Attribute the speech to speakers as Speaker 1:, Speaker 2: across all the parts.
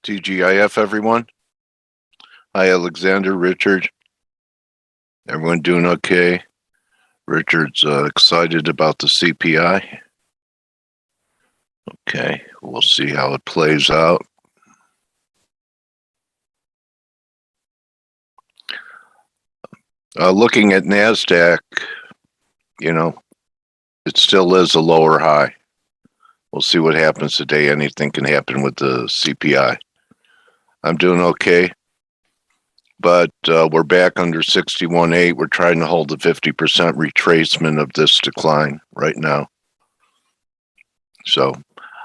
Speaker 1: TGIF, everyone. Hi, Alexander, Richard. Everyone doing okay? Richard's excited about the CPI. Okay, we'll see how it plays out. Looking at NASDAQ, you know, it still is a lower high. We'll see what happens today. Anything can happen with the CPI. I'm doing okay, but we're back under 61.8. We're trying to hold the 50% retracement of this decline right now. So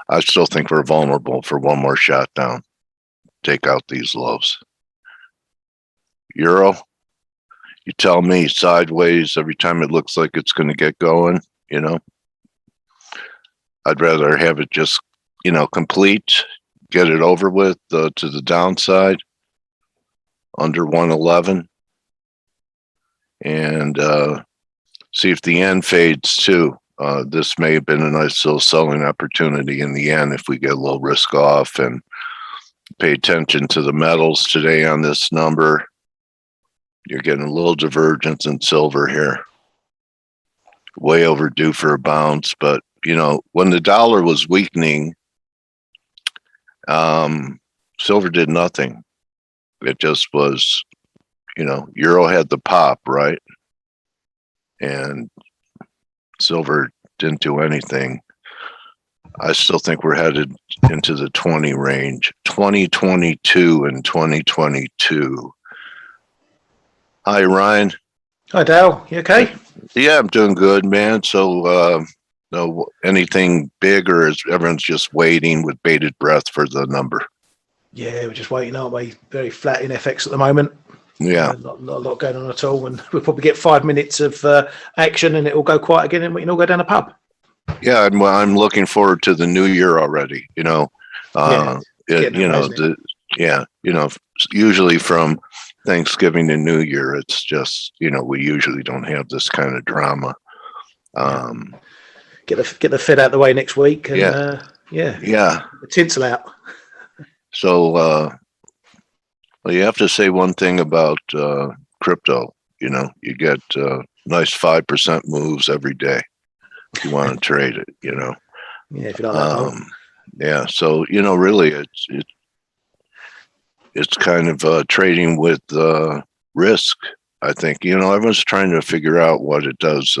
Speaker 1: I still think we're vulnerable for one more shot down. Take out these lows. Euro, you tell me, sideways every time it looks like it's going to get going, you know. I'd rather have it just, you know, complete, get it over with to the downside under 111 and see if the yen fades too. This may have been a nice little selling opportunity in the yen if we get a little risk off and pay attention to the metals today on this number. You're getting a little divergence in silver here. Way overdue for a bounce, but you know, when the dollar was weakening, silver did nothing. It just was, you know, euro had the pop, right? And silver didn't do anything. I still think we're headed into the 20 range, 2022 and 2022. Hi, Ryan.
Speaker 2: Hi, Dale. You okay?
Speaker 1: Yeah, I'm doing good, man. So, no, anything big, or is everyone's just waiting with bated breath for the number?
Speaker 2: Yeah, we're just waiting, aren't we? Very flat in FX at the moment.
Speaker 1: Yeah.
Speaker 2: Not a lot going on at all. And we'll probably get 5 minutes of action and it will go quiet again and we can all go down a pub.
Speaker 1: Yeah, I'm looking forward to the new year already, you know. Usually from Thanksgiving to New Year, it's just, you know, we usually don't have this kind of drama.
Speaker 2: Get the Fed out of the way next week and
Speaker 1: the
Speaker 2: tinsel out.
Speaker 1: So well, you have to say one thing about crypto, you know, you get nice 5% moves every day if you want to trade it, you know.
Speaker 2: Yeah, if you like that.
Speaker 1: Yeah, so you know, really it's kind of trading with risk. I think, you know, everyone's trying to figure out what it does.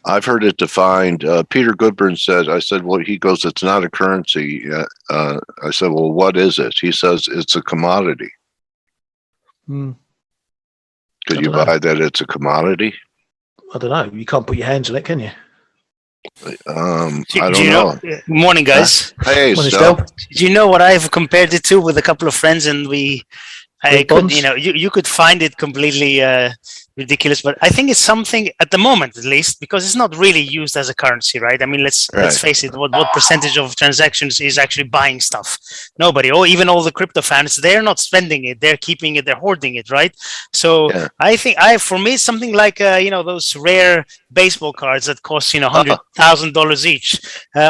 Speaker 1: I've heard it defined. Peter Goodburn said, I said, well, he goes, it's not a currency. I said, well, what is it? He says, it's a commodity. Could you buy that it's a commodity?
Speaker 2: I don't know. You can't put your hands on it, can you?
Speaker 1: I don't know.
Speaker 3: Morning, guys.
Speaker 1: Hey,
Speaker 2: Morning,
Speaker 1: Stel.
Speaker 2: Stel.
Speaker 3: Do you know what I've compared it to with a couple of friends, and you could find it completely ridiculous, but I think it's something at the moment, at least, because it's not really used as a currency, right? I mean, let's face it. What percentage of transactions is actually buying stuff? Nobody. Or even all the crypto fans, they're not spending it. They're keeping it. They're hoarding it, right? So I think for me, it's something like those rare baseball cards that cost $100,000 each.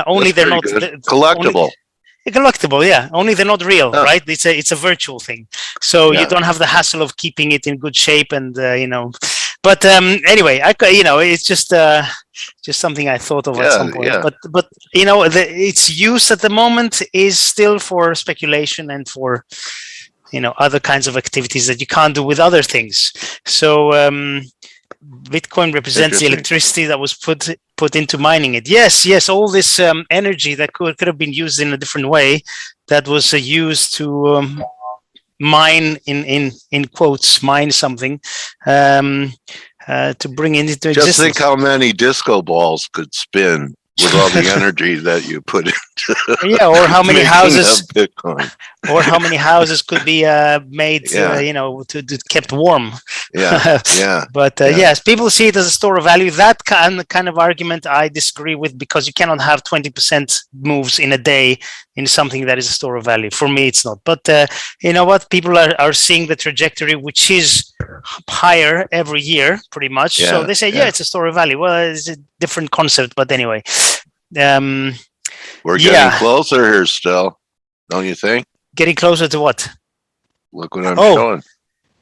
Speaker 3: Only they're not
Speaker 1: collectible.
Speaker 3: Collectible, yeah. Only they're not real, right? It's a virtual thing, so you don't have the hassle of keeping it in good shape, and But anyway, it's just something I thought of at some point. Yeah. But its use at the moment is still for speculation and for other kinds of activities that you can't do with other things. So Bitcoin represents the electricity that was put into mining it. Yes, all this energy that could have been used in a different way, that was used to mine in quotes, mine something to bring it into existence.
Speaker 1: Just think how many disco balls could spin with all the energy that you put into
Speaker 3: or how many houses
Speaker 1: Bitcoin.
Speaker 3: Or how many houses could be made to kept warm. But yes, people see it as a store of value. That kind of argument I disagree with, because you cannot have 20% moves in a day in something that is a store of value. For me, it's not. But you know what? People are seeing the trajectory, which is higher every year, pretty much. So they say, it's a store of value. Well, it's a different concept, but anyway.
Speaker 1: We're getting closer here still. Don't you think?
Speaker 3: Getting closer to what?
Speaker 1: Look what I'm
Speaker 3: Oh.
Speaker 1: showing.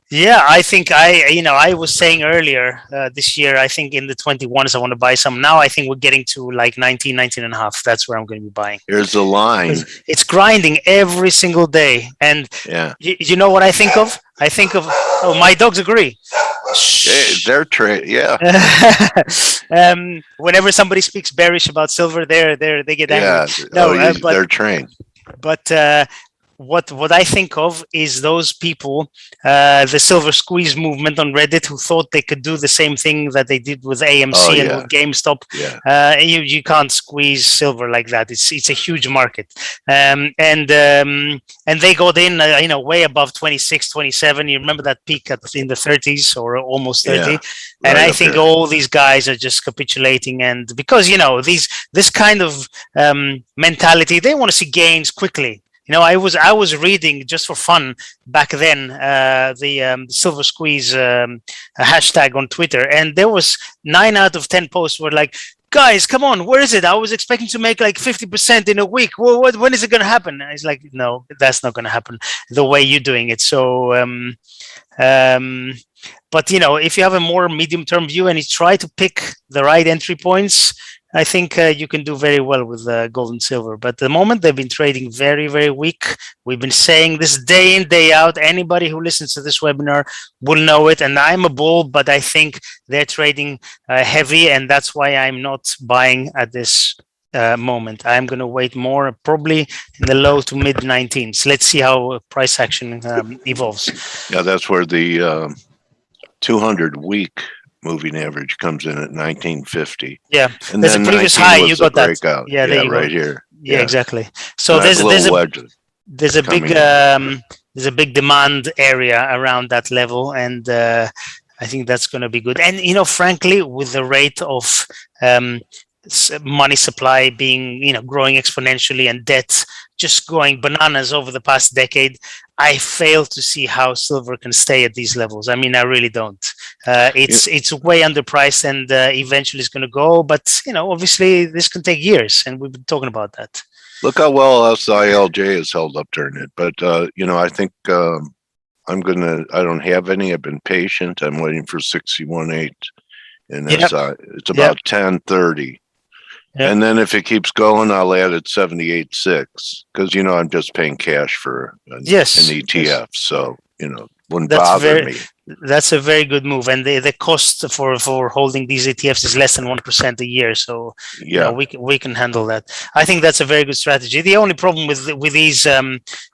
Speaker 3: Yeah, I think I was saying earlier this year, I think in the 21s, I want to buy some. Now I think we're getting to like 19 and a half. That's where I'm going to be buying.
Speaker 1: Here's the line.
Speaker 3: It's grinding every single day. And
Speaker 1: Yeah.
Speaker 3: you know what I think of? I think of, oh, my dogs agree.
Speaker 1: Hey, they're yeah.
Speaker 3: Whenever somebody speaks bearish about silver, they get angry.
Speaker 1: Yeah.
Speaker 3: No, but
Speaker 1: they're trained.
Speaker 3: But what I think of is those people, the silver squeeze movement on Reddit, who thought they could do the same thing that they did with AMC and with GameStop.
Speaker 1: Yeah.
Speaker 3: You can't squeeze silver like that. It's a huge market, and they got in, way above 26, 27. You remember that peak in the 30s or almost 30,
Speaker 1: Yeah,
Speaker 3: and
Speaker 1: right
Speaker 3: I think
Speaker 1: there.
Speaker 3: all these guys are just capitulating, and because this kind of mentality, they want to see gains quickly. I was reading just for fun back then the silver squeeze hashtag on Twitter, and there was 9 out of 10 posts were like, guys, come on, where is it? I was expecting to make like 50% in a week. Well, when is it going to happen? And it's like, no, that's not going to happen the way you're doing it. So, but if you have a more medium-term view and you try to pick the right entry points, I think you can do very well with gold and silver. But at the moment, they've been trading very, very weak. We've been saying this day in, day out. Anybody who listens to this webinar will know it. And I'm a bull, but I think they're trading heavy. And that's why I'm not buying at this moment. I'm going to wait more, probably in the low to mid 19s. Let's see how price action evolves.
Speaker 1: Yeah, that's where the 200-week moving average comes in at 1950.
Speaker 3: Yeah,
Speaker 1: and
Speaker 3: there's a previous high. You got that.
Speaker 1: Breakout.
Speaker 3: Yeah, there you
Speaker 1: right
Speaker 3: go.
Speaker 1: Here.
Speaker 3: Yeah, exactly. So there's a big demand area around that level, and I think that's going to be good. And frankly, with the rate of money supply being growing exponentially and debt just going bananas over the past decade, I fail to see how silver can stay at these levels. I mean, I really don't. It's way underpriced, and eventually it's going to go. But obviously, this can take years, and we've been talking about that.
Speaker 1: Look how well SILJ has held up during it. But I think I don't have any. I've been patient. I'm waiting for 61.8, and it's about 10.30. Yep. And then if it keeps going, I'll add it 78.6 because I'm just paying cash for an ETF, yes. So wouldn't bother me.
Speaker 3: That's a very good move, and the cost for holding these ETFs is less than 1% a year. So we can handle that. I think that's a very good strategy. The only problem with these SIL,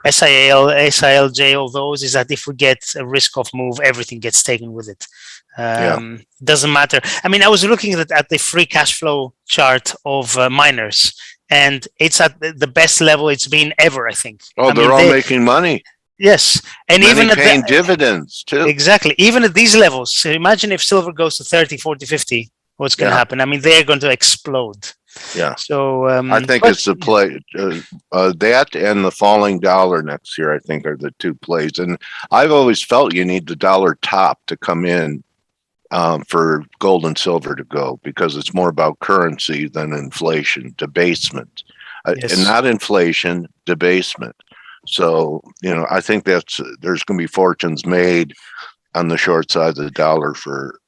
Speaker 3: SILJ, all those is that if we get a risk-off move, everything gets taken with it. Doesn't matter. I mean, I was looking at the free cash flow chart of miners, and it's at the best level it's been ever, I think.
Speaker 1: They're all making money.
Speaker 3: Yes, and
Speaker 1: many
Speaker 3: even
Speaker 1: paying dividends too.
Speaker 3: Exactly. Even at these levels, so imagine if silver goes to 30, 40, 50, what's going to happen? I mean, they're going to explode.
Speaker 1: Yeah.
Speaker 3: So
Speaker 1: I think it's the play that and the falling dollar next year, I think, are the two plays. And I've always felt you need the dollar top to come in for gold and silver to go, because it's more about currency than inflation, debasement, and not inflation, debasement. So, I think there's going to be fortunes made on the short side of the dollar for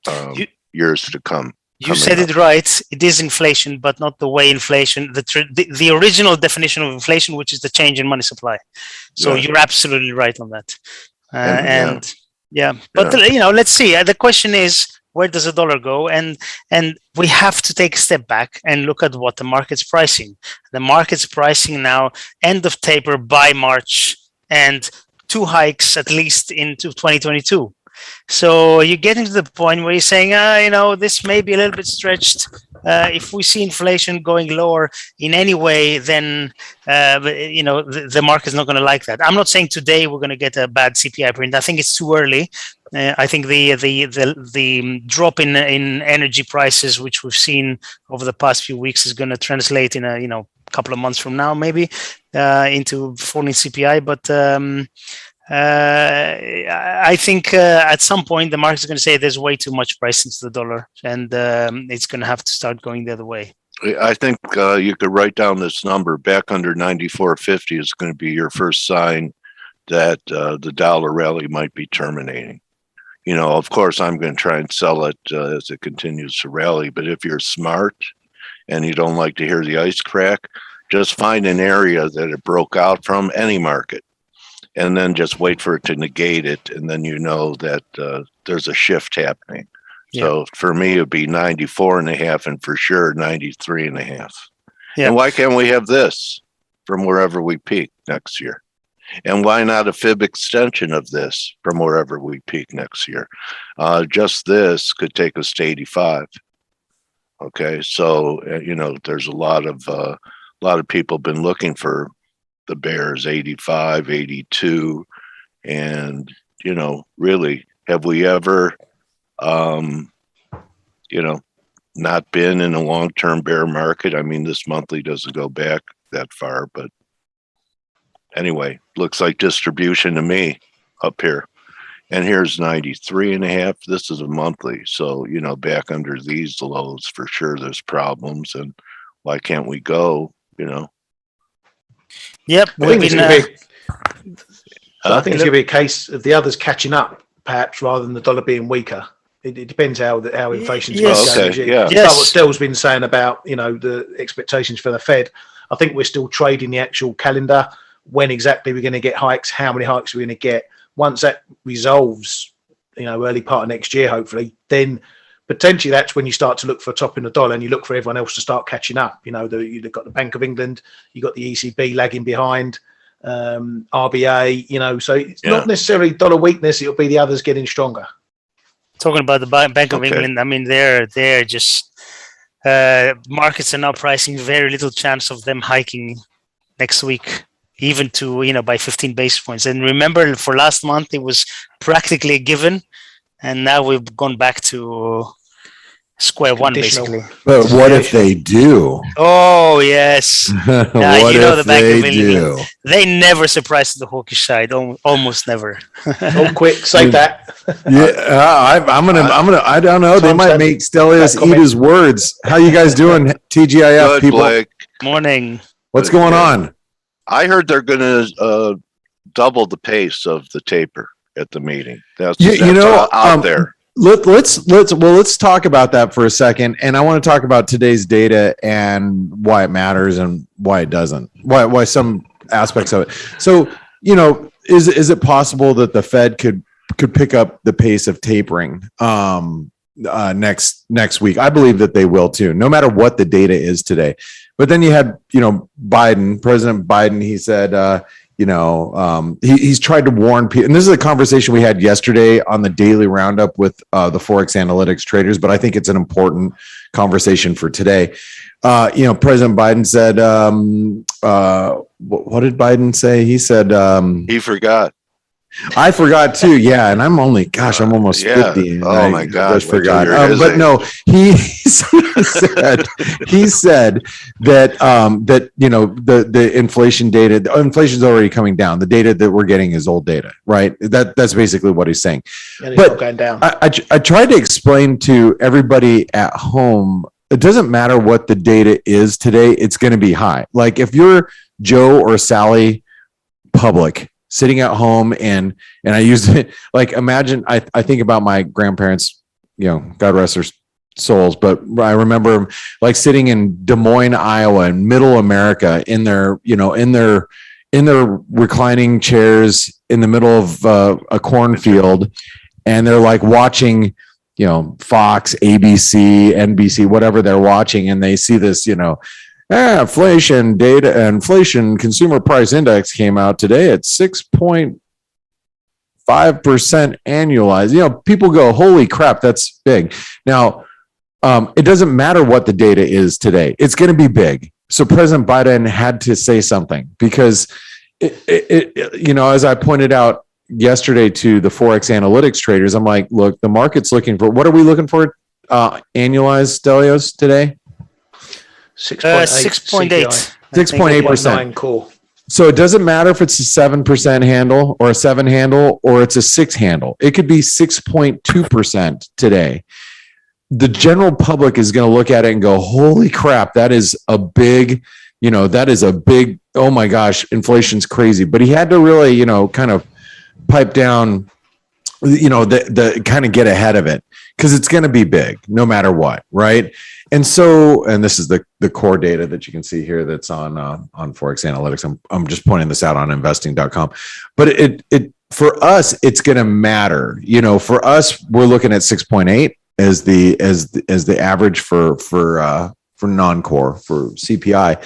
Speaker 1: years to come.
Speaker 3: You said it right. It is inflation, but not the way inflation, the original definition of inflation, which is the change in money supply. So you're absolutely right on that. But let's see. The question is, where does the dollar go? And we have to take a step back and look at what the market's pricing. The market's pricing now, end of taper by March, and 2 hikes at least into 2022. So you're getting to the point where you're saying, this may be a little bit stretched. If we see inflation going lower in any way, then the market's not going to like that. I'm not saying today we're going to get a bad CPI print. I think it's too early. I think the drop in energy prices, which we've seen over the past few weeks, is going to translate in a couple of months from now, maybe into falling CPI. But I think at some point the market's going to say there's way too much price into the dollar, and it's going to have to start going the other way.
Speaker 1: I think you could write down this number. Back under 94.50 is going to be your first sign that the dollar rally might be terminating. You know, of course, I'm going to try and sell it as it continues to rally. But if you're smart and you don't like to hear the ice crack, just find an area that it broke out from, any market, and then just wait for it to negate it. And then you know that there's a shift happening. Yeah. So for me, it'd be 94.5 and for sure 93.5. Yeah. And why can't we have this from wherever we peak next year? And why not a fib extension of this from wherever we peak next year? Just this could take us to 85. Okay, so you know, there's a lot of people been looking for the bears 85, 82, and you know, really, have we ever, you know, not been in a long-term bear market? I mean, this monthly doesn't go back that far, but anyway, looks like distribution to me up here. And here's 93.5. This is a monthly. So, you know, back under these lows, for sure there's problems. And why can't we go, you know?
Speaker 3: Yep.
Speaker 2: I think it's going to be a case of the others catching up, perhaps, rather than the dollar being weaker. It depends how inflation's going.
Speaker 1: Okay, yeah.
Speaker 2: Yes. What Dale's been saying about, you know, the expectations for the Fed. I think we're still trading the actual calendar. When exactly we're going to get hikes, how many hikes we're going to get. Once that resolves, you know, early part of next year, hopefully, then potentially that's when you start to look for a top in the dollar and you look for everyone else to start catching up. You know, you've got the Bank of England, you've got the ECB lagging behind, RBA, you know, so it's not necessarily dollar weakness, it'll be the others getting stronger.
Speaker 3: Talking about the Bank of England, I mean, they're just, markets are now pricing very little chance of them hiking next week, even to, you know, by 15 basis points. And remember, for last month, it was practically a given. And now we've gone back to square one, basically.
Speaker 4: But what if they do?
Speaker 3: Oh, yes.
Speaker 4: What
Speaker 3: you know,
Speaker 4: if
Speaker 3: the Bank
Speaker 4: they
Speaker 3: of England,
Speaker 4: do?
Speaker 3: they never surprise to the hawkish side, almost never.
Speaker 2: Oh, quick, say that.
Speaker 4: I don't know. They might make Stelios eat his words. How you guys doing, TGIF
Speaker 1: Good,
Speaker 4: people?
Speaker 1: Blake.
Speaker 3: Morning.
Speaker 4: What's going on?
Speaker 1: I heard they're going to double the pace of the taper at the meeting. That's out there.
Speaker 4: Let's talk about that for a second. And I want to talk about today's data and why it matters and why it doesn't. Why some aspects of it. So, you know, is it possible that the Fed could pick up the pace of tapering next week? I believe that they will too, no matter what the data is today. But then you had, you know, President Biden, he said, he's tried to warn people. And this is a conversation we had yesterday on the daily roundup with the ForexAnalytix traders, but I think it's an important conversation for today. President Biden said, what did Biden say? He said,
Speaker 1: he forgot.
Speaker 4: I forgot too. Yeah. And I'm almost 50.
Speaker 1: Oh my God.
Speaker 4: I forgot. But no, he said that, you know, the inflation data, the inflation's already coming down. The data that we're getting is old data, right? That's basically what he's saying.
Speaker 2: And it's not going down.
Speaker 4: I tried to explain to everybody at home, it doesn't matter what the data is today. It's going to be high. Like if you're Joe or Sally Public, sitting at home and I use it like, imagine, I think about my grandparents, you know, God rest their souls, but I remember like sitting in Des Moines, Iowa, in middle America in their reclining chairs in the middle of a cornfield. And they're like watching, you know, Fox, ABC, NBC, whatever they're watching. And they see this, you know, inflation data, inflation consumer price index came out today at 6.5% annualized. You know, people go, holy crap, that's big. Now, it doesn't matter what the data is today. It's going to be big. So President Biden had to say something because, as I pointed out yesterday to the ForexAnalytix traders, I'm like, look, the market's looking for, what are we looking for? Annualized Stelios today?
Speaker 3: 6.8.
Speaker 4: 6.8%.
Speaker 2: Cool.
Speaker 4: So it doesn't matter if it's a 7% handle or a 7 handle or it's a 6 handle. It could be 6.2% today. the general public is going to look at it and go, holy crap, that is a big, oh my gosh, inflation's crazy. But he had to really, kind of pipe down, the kind of get ahead of it, because it's going to be big no matter what. Right. And so, and this is the core data that you can see here that's on ForexAnalytix. I'm just pointing this out on investing.com, but it for us, it's going to matter. For us, we're looking at 6.8 as the average for non-core, for CPI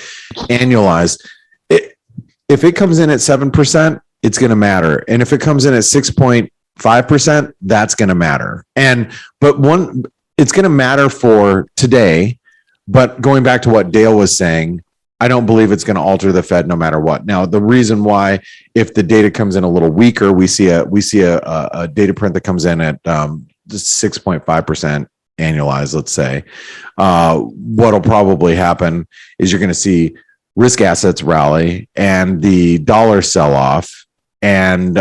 Speaker 4: annualized. If it comes in at 7%, it's going to matter. And if it comes in at 6.5%, that's going to matter. It's going to matter for today, but going back to what Dale was saying, I don't believe it's going to alter the Fed no matter what. Now, the reason why, if the data comes in a little weaker, we see a data print that comes in at 6.5% annualized, let's say, what'll probably happen is you're going to see risk assets rally and the dollar sell off. And,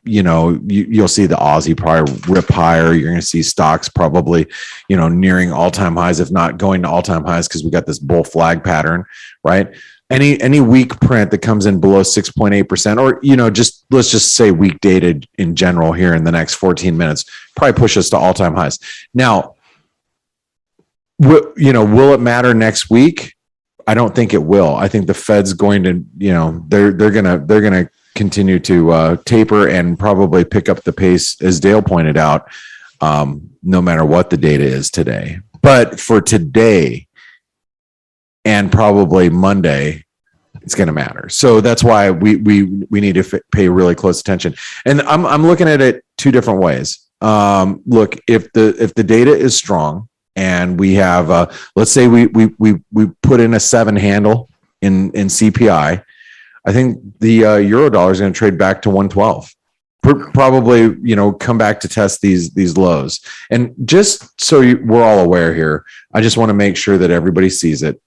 Speaker 4: you'll see the Aussie probably rip higher. You're going to see stocks probably, nearing all-time highs, if not going to all-time highs, because we got this bull flag pattern, right? Any weak print that comes in below 6.8%, or, let's just say weak data in general here in the next 14 minutes, probably push us to all-time highs. Now, will it matter next week? I don't think it will. I think the Fed's going to, they're going to continue to taper and probably pick up the pace, as Dale pointed out, no matter what the data is today. But for today and probably Monday, it's going to matter. So that's why we need to pay really close attention. And I'm looking at it two different ways. Look, if the data is strong and we have, let's say we put in a 7 handle in CPI, I think the euro dollar is going to trade back to 112. Probably, come back to test these lows. And just so we're all aware here, I just want to make sure that everybody sees it.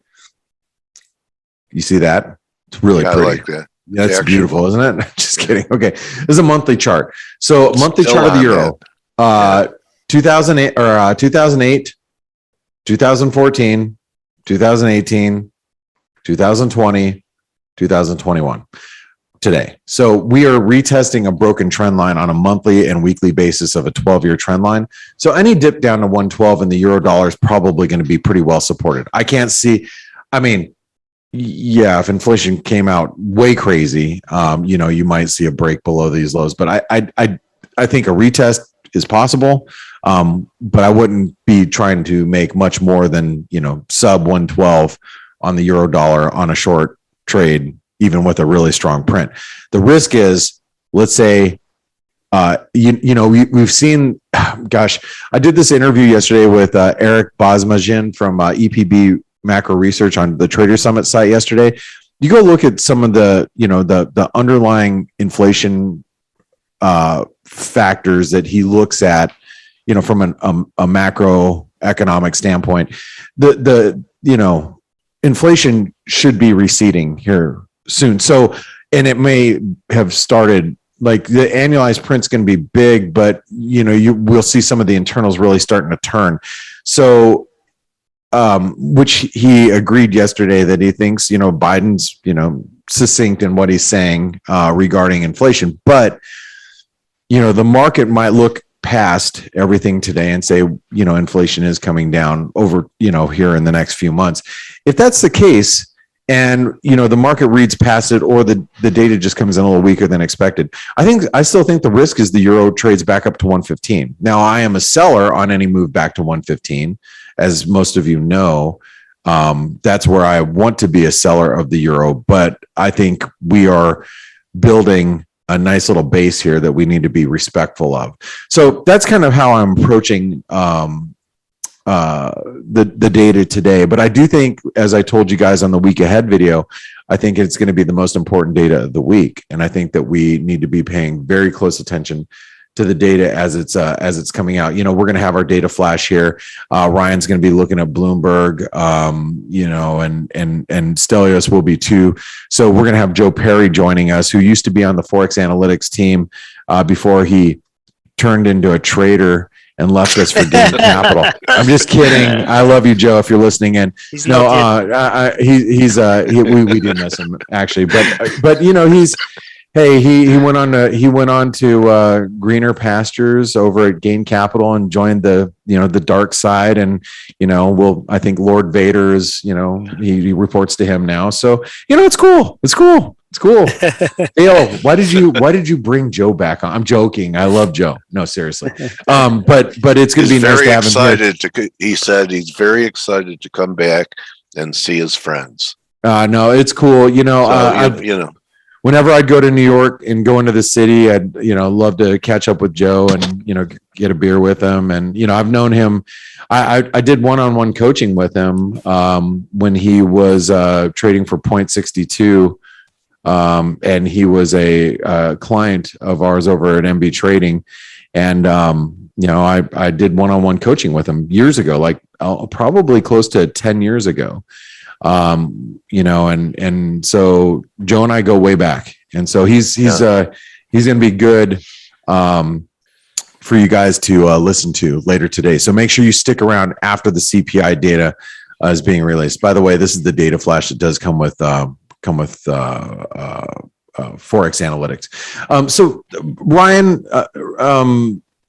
Speaker 4: You see that? It's really pretty. I like that. That's beautiful, isn't it? Just kidding. Okay, this is a monthly chart. So monthly chart of the euro. 2008 or 2008, 2014, 2018, 2020. 2021 today. So we are retesting a broken trend line on a monthly and weekly basis of a 12-year trend line. So any dip down to 112 in the euro dollar is probably going to be pretty well supported. I can't see, if inflation came out way crazy, you might see a break below these lows, but I think a retest is possible. But I wouldn't be trying to make much more than, sub 112 on the euro dollar on a short trade, even with a really strong print. The risk is, let's say, we've seen, I did this interview yesterday with Eric Bosmajin from EPB Macro Research on the Trader Summit site yesterday. You go look at some of the, the underlying inflation factors that he looks at, from a macroeconomic standpoint. Inflation should be receding here soon. So, and it may have started, like the annualized print's going to be big, but we'll see some of the internals really starting to turn. So, which he agreed yesterday that he thinks, Biden's, succinct in what he's saying regarding inflation, but, the market might look past everything today and say, inflation is coming down over, here in the next few months. If that's the case, and the market reads past it, or the data just comes in a little weaker than expected, I still think the risk is the euro trades back up to 115. Now, I am a seller on any move back to 115, as most of you know. That's where I want to be a seller of the euro, but I think we are building a nice little base here that we need to be respectful of. So that's kind of how I'm approaching the data today. But I do think, as I told you guys on the week ahead video, I think it's going to be the most important data of the week. And I think that we need to be paying very close attention to the data as it's coming out. We're going to have our data flash here. Ryan's going to be looking at Bloomberg, and Stelios will be too. So we're going to have Joe Perry joining us, who used to be on the ForexAnalytix team before he turned into a trader and left us for gain capital. I'm just kidding. I love you, Joe. If you're listening in, we do miss him actually, but you know, he went on to greener pastures over at Gain Capital and joined the dark side. And, I think Lord Vader is, he reports to him now. So, it's cool. It's cool. Dale, why did you bring Joe back on? I'm joking. I love Joe. No, seriously. But it's going to be nice to have him here.
Speaker 1: He said he's very excited to come back and see his friends.
Speaker 4: No, it's cool. Whenever I'd go to New York and go into the city, I'd, love to catch up with Joe and, get a beer with him. And, I've known him. I did one-on-one coaching with him when he was trading for 0.62. And he was a client of ours over at MB Trading. And, I did one-on-one coaching with him years ago, like probably close to 10 years ago. And so Joe and I go way back, and so he's going to be good for you guys to listen to later today. So make sure you stick around after the CPI data is being released. By the way, this is the data flash that does come with ForexAnalytix. So Ryan,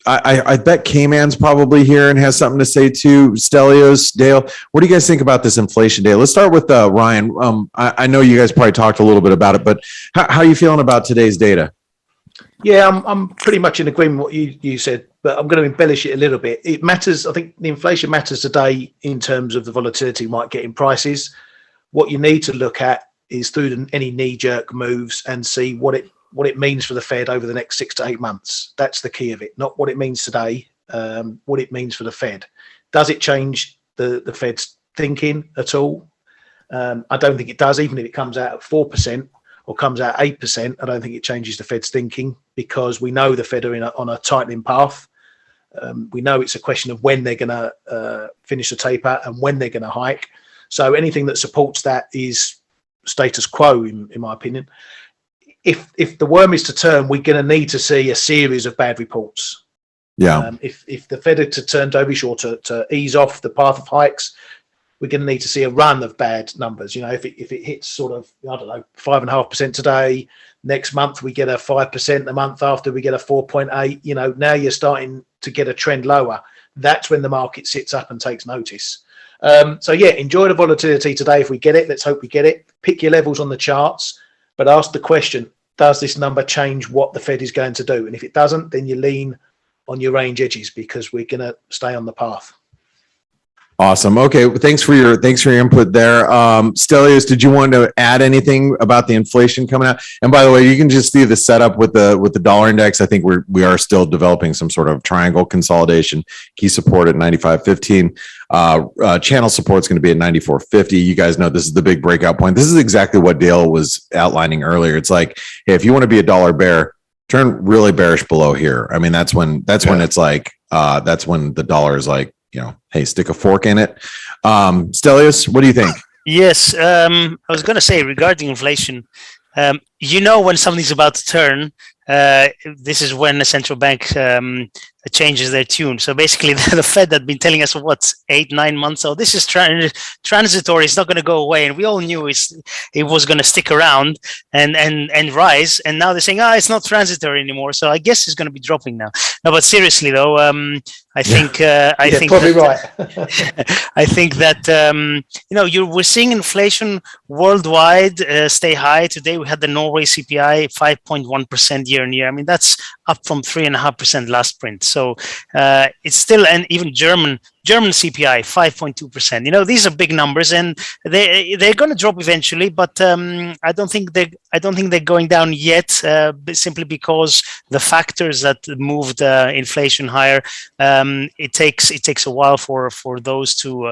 Speaker 4: I bet Cayman's probably here and has something to say too. Stelios, Dale, what do you guys think about this inflation data? Let's start with Ryan. I know you guys probably talked a little bit about it, but how are you feeling about today's data?
Speaker 2: Yeah, I'm pretty much in agreement with what you said, but I'm going to embellish it a little bit. It matters. I think the inflation matters today in terms of the volatility you might get in prices. What you need to look at is through any knee-jerk moves and see what it means for the Fed over the next 6 to 8 months. That's the key of it, not what it means today, what it means for the Fed. Does it change the Fed's thinking at all? I don't think it does. Even if it comes out at 4% or comes out 8%, I don't think it changes the Fed's thinking, because we know the Fed are on a tightening path. We know it's a question of when they're going to finish the taper and when they're going to hike. So anything that supports that is status quo, in my opinion. If the worm is to turn, we're going to need to see a series of bad reports. Yeah. If the Fed are to turn dovish or to ease off the path of hikes, we're going to need to see a run of bad numbers. If it hits sort of, 5.5% today, next month we get a 5%, the month after we get a 4.8. Now you're starting to get a trend lower. That's when the market sits up and takes notice. Enjoy the volatility today if we get it. Let's hope we get it. Pick your levels on the charts. But ask the question, does this number change what the Fed is going to do? And if it doesn't, then you lean on your range edges, because we're going to stay on the path.
Speaker 4: Awesome. Okay. Well, thanks for your input there. Stelios, did you want to add anything about the inflation coming out? And by the way, you can just see the setup with the dollar index. I think we are still developing some sort of triangle consolidation. Key support at 95.15. Channel support is going to be at 94.50. You guys know this is the big breakout point. This is exactly what Dale was outlining earlier. It's like, hey, if you want to be a dollar bear, turn really bearish below here. I mean, that's when it's like, that's when the dollar is like, hey, stick a fork in it. Stelios, what do you think?
Speaker 3: Yes, I was going to say regarding inflation, when something's about to turn, this is when the central bank changes their tune. So basically, the Fed had been telling us, 8-9 months old, this is transitory, it's not going to go away, and we all knew it was going to stick around and rise. And now they're saying, it's not transitory anymore. So I guess it's going to be dropping now. No, but seriously though, I think
Speaker 2: probably right.
Speaker 3: I think that we're seeing inflation worldwide stay high. Today we had the Norway CPI 5.1% year on year. I mean, that's up from 3.5% last print. So it's still, and even German CPI 5.2%. These are big numbers, and they're going to drop eventually. But I don't think they're going down yet, simply because the factors that moved inflation higher, it takes a while for those to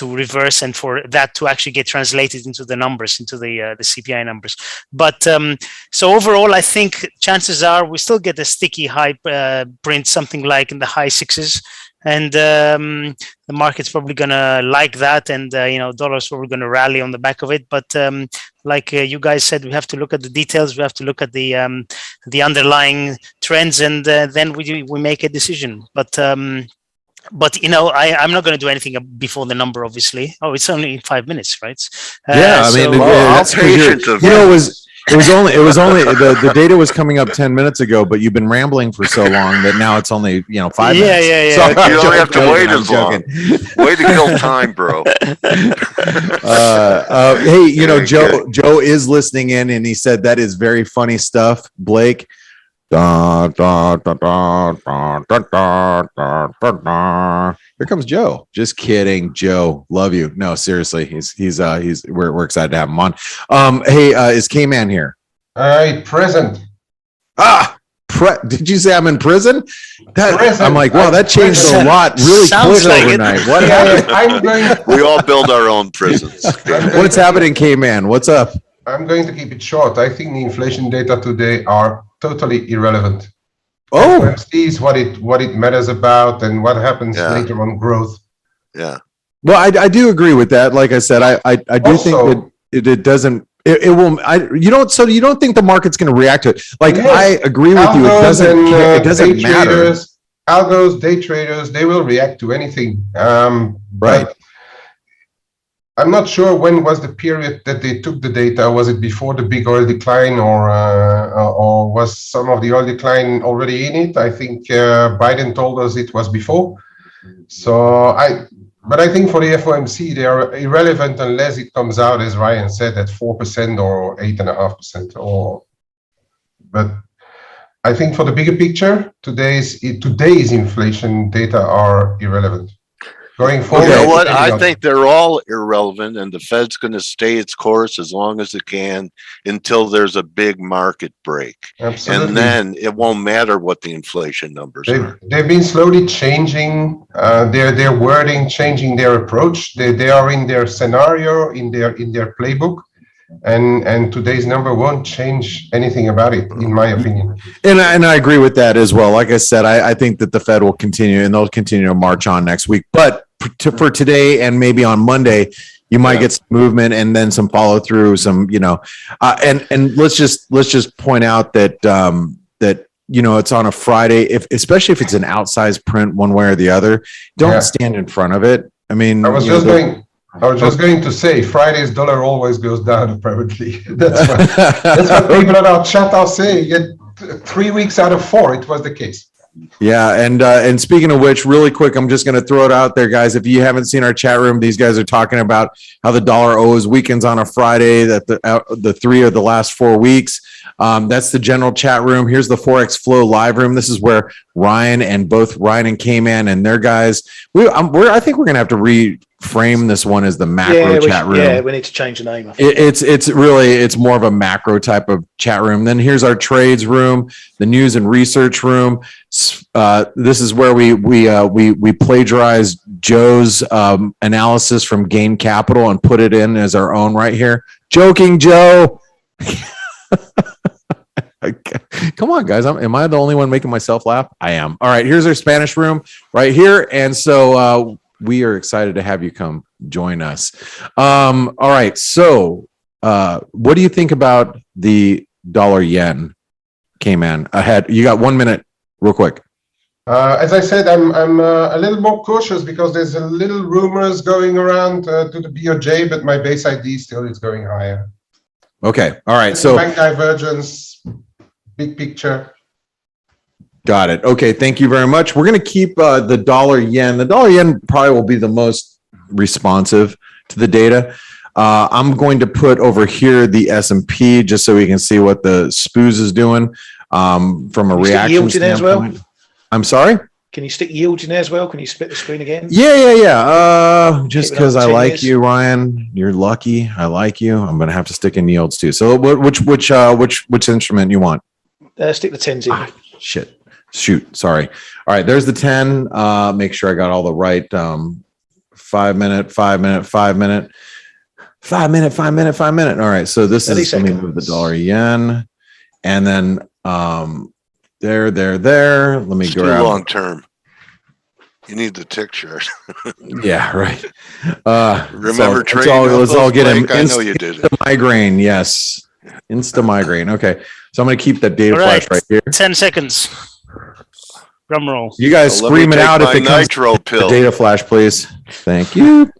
Speaker 3: reverse, and for that to actually get translated into the numbers, into the CPI numbers. But so overall, I think chances are we still get a sticky high print, something like in the high 6s. and the market's probably gonna like that, and dollar's probably gonna rally on the back of it. But like you guys said, we have to look at the details. We have to look at the underlying trends, and then we make a decision. But I'm not going to do anything before the number, obviously. Oh, it's only 5 minutes, right?
Speaker 4: I mean, that's patient. It was only the data was coming up 10 minutes ago, but you've been rambling for so long that now it's only 5 minutes.
Speaker 3: Yeah.
Speaker 1: So you don't have to wait as long. Way to kill time, bro.
Speaker 4: Hey, Joe is listening in, and he said that is very funny stuff, Blake. Here comes Joe. Just kidding, Joe. Love you. No, seriously, we're excited to have him on. Hey, is K-Man here?
Speaker 5: Present.
Speaker 4: Did you say I'm in prison?
Speaker 5: Present.
Speaker 4: I'm like, wow, that changed a lot really quick overnight. What happened?
Speaker 1: We all build our own prisons.
Speaker 4: What's happening, K-Man? What's up?
Speaker 5: I'm going to keep it short. I think the inflation data today are totally irrelevant.
Speaker 4: Oh,
Speaker 5: FOMC is what it matters about, and what happens later on growth.
Speaker 1: Yeah.
Speaker 4: Well, I do agree with that. Like I said, I do also think that it doesn't. It will. You don't think the market's going to react to it? Like I agree with you. It doesn't matter.
Speaker 5: Traders, algos, day traders, they will react to anything.
Speaker 4: Right.
Speaker 5: I'm not sure when was the period that they took the data. Was it before the big oil decline, or was some of the oil decline already in it? I think Biden told us it was before. But I think for the FOMC, they are irrelevant unless it comes out, as Ryan said, at 4% or 8.5%. But I think for the bigger picture, today's inflation data are irrelevant. Going forward,
Speaker 1: you know what? I think they're all irrelevant, and the Fed's going to stay its course as long as it can until there's a big market break.
Speaker 5: Absolutely.
Speaker 1: And then it won't matter what the inflation numbers are.
Speaker 5: They've been slowly changing their wording, changing their approach. They are in their scenario, in their playbook, and today's number won't change anything about it, in my opinion.
Speaker 4: And I agree with that as well. Like I said, I think that the Fed will continue, and they'll continue to march on next week. But for today and maybe on Monday, you might get some movement and then some follow through, and let's just point out that it's on a Friday, especially if it's an outsized print one way or the other, don't stand in front of it. I mean,
Speaker 5: I was just going to say Friday's dollar always goes down apparently. That's what people in our chat are saying. 3 weeks out of 4, it was the case.
Speaker 4: Yeah, and speaking of which, really quick, I'm just going to throw it out there, guys. If you haven't seen our chat room, these guys are talking about how the dollar always weakens on a Friday. That the 3 of the last 4 weeks. That's the general chat room. Here's the Forex Flow live room. This is where Ryan and K-Man and their guys. I think we're going to have to reframe this one as the macro chat room.
Speaker 2: Yeah, we need to change the name.
Speaker 4: It's more of a macro type of chat room. Then here's our trades room, the news and research room. This is where we plagiarize Joe's analysis from Gain Capital and put it in as our own right here. Joking, Joe. Come on, guys. Am I the only one making myself laugh? I am. All right, here's our Spanish room right here. And so we are excited to have you come join us. All right. So what do you think about the dollar yen, K-Man? Ahead. You got 1 minute real quick.
Speaker 5: As I said, I'm a little more cautious because there's a little rumors going around to the BOJ, but my base ID still is going higher.
Speaker 4: Okay. All right. So
Speaker 5: bank divergence, big picture.
Speaker 4: Got it. Okay. Thank you very much. We're going to keep the dollar yen. The dollar yen probably will be the most responsive to the data. I'm going to put over here the S&P just so we can see what the SPX is doing from a reaction standpoint. As well? I'm sorry?
Speaker 2: Can you stick yields in there as well? Can you split the screen again?
Speaker 4: Yeah. Just because I like you, Ryan. You're lucky. I like you. I'm going to have to stick in yields too. So which instrument you want?
Speaker 2: Stick the 10s in.
Speaker 4: Shoot. Sorry. All right. There's the 10. Make sure I got all the right 5 minute, 5 minute, 5 minute, 5 minute, 5 minute, 5 minute. All right. So this is, let me move the dollar yen. And then there. Let me grab
Speaker 1: long term. You need the tick shirt.
Speaker 4: Yeah, right.
Speaker 1: Remember
Speaker 4: let's
Speaker 1: trading?
Speaker 4: let's all get him.
Speaker 1: I know you did it.
Speaker 4: Migraine, yes. Insta migraine. Okay. So I'm going to keep that data flash right here.
Speaker 3: 10 seconds. Drum roll.
Speaker 4: You guys
Speaker 1: Well, let me
Speaker 4: scream it
Speaker 1: take
Speaker 4: out if
Speaker 1: my
Speaker 4: it comes
Speaker 1: nitro
Speaker 4: to
Speaker 1: pill.
Speaker 4: the data flash, please. Thank you.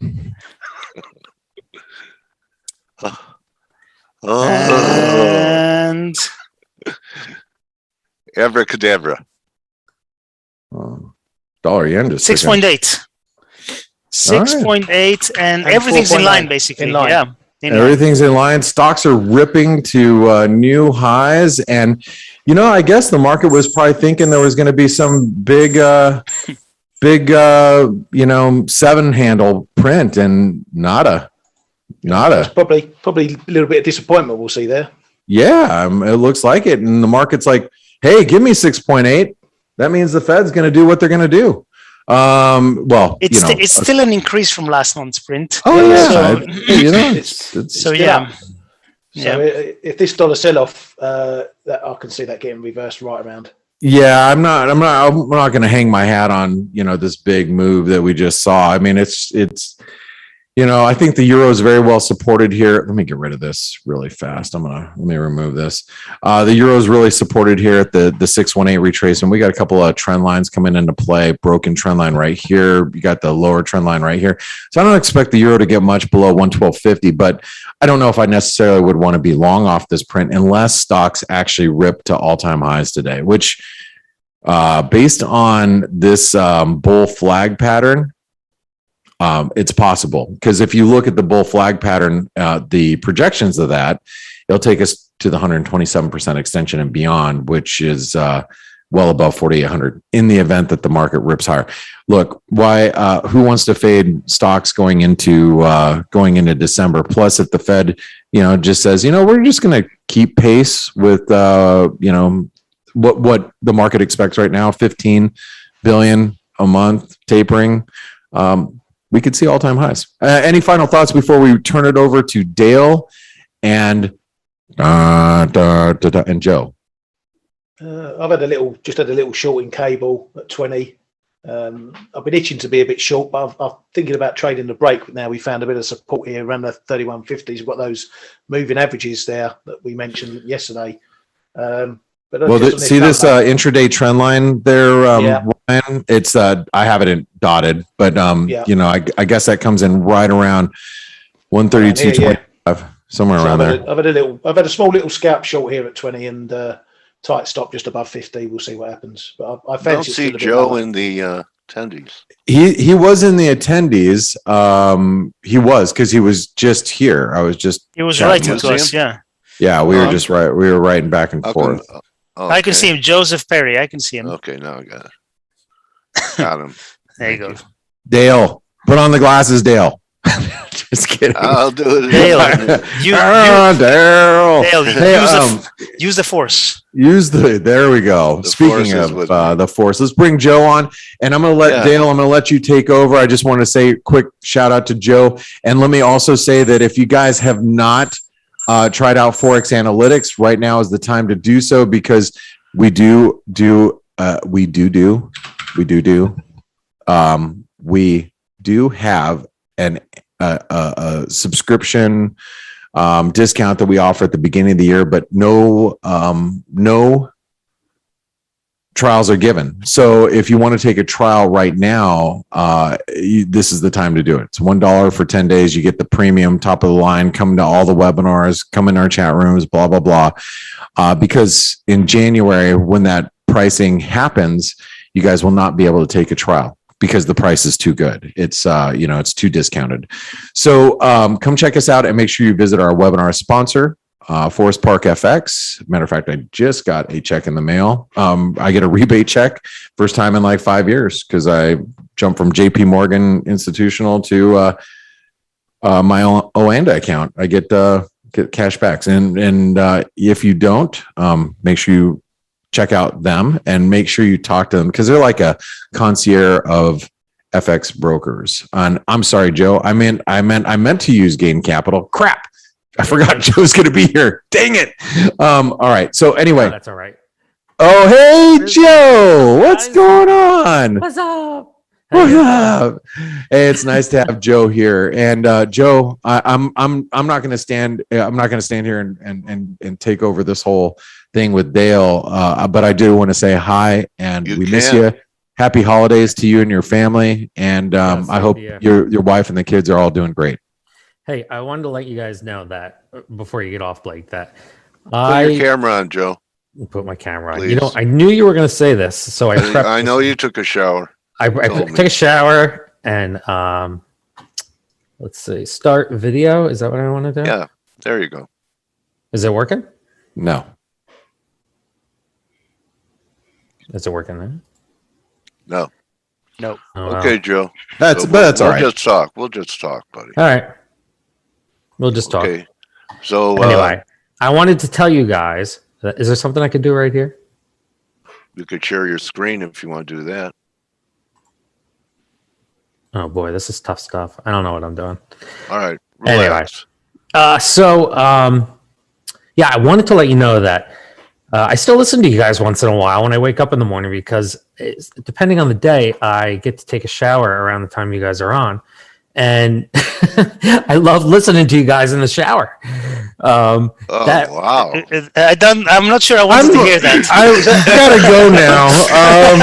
Speaker 1: Oh,
Speaker 3: And
Speaker 1: abracadabra.
Speaker 4: Dollar yen just took a-
Speaker 3: 6.8. 6.8, and
Speaker 2: And
Speaker 3: everything's in
Speaker 2: 4.9
Speaker 3: line, basically.
Speaker 2: in line.
Speaker 3: Yeah. In line.
Speaker 4: Everything's in line. Stocks are ripping to new highs. And, I guess the market was probably thinking there was going to be some big, 7 handle print, and nada.
Speaker 2: Probably a little bit of disappointment we'll see there.
Speaker 4: Yeah, it looks like it. And the market's like, hey, give me 6.8. That means the Fed's going to do what they're going to do.
Speaker 3: It's still an increase from last month's print.
Speaker 4: Oh yeah,
Speaker 3: So,
Speaker 4: it's
Speaker 3: so yeah.
Speaker 2: So if this dollar sell-off, that I can see that getting reversed right around.
Speaker 4: yeah. I'm not going to hang my hat on this big move that we just saw. I mean, it's I think the euro is very well supported here. Let me get rid of this really fast. Let me remove this. The euro is really supported here at the 618 retracement. We got a couple of trend lines coming into play. Broken trend line right here. You got the lower trend line right here. So I don't expect the euro to get much below 112.50, but I don't know if I necessarily would want to be long off this print unless stocks actually rip to all-time highs today, which based on this bull flag pattern, it's possible, because if you look at the bull flag pattern, the projections of that, it'll take us to the 127% extension and beyond, which is well above 4,800 in the event that the market rips higher. Look, who wants to fade stocks going into December? Plus, if the Fed, just says, we're just going to keep pace with, what the market expects right now, 15 billion a month tapering. We could see all-time highs. Any final thoughts before we turn it over to Dale and Joe?
Speaker 2: I've had a little short in cable at 20. I've been itching to be a bit short, but I'm thinking about trading the break. Now we found a bit of support here around the 3150s. We've got those moving averages there that we mentioned yesterday.
Speaker 4: See this intraday trend line there, Ryan? It's I have it dotted, but I guess that comes in right around 132.25, somewhere around there.
Speaker 2: I've had a small little scalp short here at 20 and tight stop just above 50. We'll see what happens. But I fancy.
Speaker 1: Don't see Joe in the attendees.
Speaker 4: He was in the attendees. He was, because he was just here.
Speaker 3: He was writing to us. Yeah.
Speaker 4: Yeah, we were just right. We were writing back and forth.
Speaker 1: Okay.
Speaker 3: I can see him, Joseph Perry. I can see him.
Speaker 1: Okay, now I got it. Got him.
Speaker 3: There you go.
Speaker 4: Dale, put on the glasses, Dale. Just kidding.
Speaker 1: I'll do it.
Speaker 3: Dale,
Speaker 4: Dale.
Speaker 3: Use the force.
Speaker 4: There we go. Speaking of the force, let's bring Joe on, and I'm going to let Dale, I'm going to let you take over. I just want to say a quick shout out to Joe. And let me also say that if you guys have not tried out ForexAnalytix, right now is the time to do so, because we do have a subscription discount that we offer at the beginning of the year, but no trials are given. So if you want to take a trial right now, this is the time to do it. It's $1 for 10 days. You get the premium, top of the line, come to all the webinars, come in our chat rooms, blah, blah, blah. Because in January, when that pricing happens, you guys will not be able to take a trial because the price is too good. It's, it's too discounted. So come check us out and make sure you visit our webinar sponsor, Forest Park FX. Matter of fact, I just got a check in the mail. I get a rebate check, first time in like 5 years, because I jumped from JP Morgan Institutional to my Oanda account. I get cash backs, and if you don't, make sure you check out them and make sure you talk to them, because they're like a concierge of FX brokers. And I'm sorry, Joe. I meant to use Gain Capital. Crap. I forgot Joe's going to be here. Dang it. All right. So anyway.
Speaker 6: Oh, that's all right.
Speaker 4: Oh, hey, Joe. What's going on?
Speaker 6: What's up?
Speaker 4: Hey, it's nice to have Joe here. And Joe, I'm not going to stand. I'm not going to stand here and take over this whole thing with Dale. But I do want to say hi, and we miss you. Happy holidays to you and your family. And I hope your wife and the kids are all doing great.
Speaker 6: Hey, I wanted to let you guys know that before you get off, Blake, that
Speaker 1: Put your camera on, Joe.
Speaker 6: Put my camera on.
Speaker 1: Please.
Speaker 6: You know, I knew you were going to say this, so I prepped.
Speaker 1: I know you took a shower.
Speaker 6: I took a shower and let's see, start video. Is that what I want to do?
Speaker 1: Yeah, there you go.
Speaker 6: Is it working?
Speaker 4: No.
Speaker 6: Is it working then?
Speaker 1: No.
Speaker 3: No.
Speaker 6: Oh,
Speaker 1: Okay, Joe.
Speaker 4: That's
Speaker 1: So
Speaker 4: that's all
Speaker 1: we'll
Speaker 4: right.
Speaker 1: just talk. We'll just talk, buddy.
Speaker 6: All right. We'll just talk.
Speaker 1: Okay. So
Speaker 6: Anyway, I wanted to tell you guys that, is there something I could do right here?
Speaker 1: you could share your screen if you want to do that.
Speaker 6: Oh boy, this is tough stuff. I don't know what I'm doing.
Speaker 1: All right.
Speaker 6: Anyway.
Speaker 1: Relax.
Speaker 6: Yeah, I wanted to let you know that I still listen to you guys once in a while when I wake up in the morning because depending on the day, I get to take a shower around the time you guys are on. And I love listening to you guys in the shower.
Speaker 1: Oh, wow.
Speaker 3: I'm not sure I wanted to hear that.
Speaker 4: I gotta go now. I'm.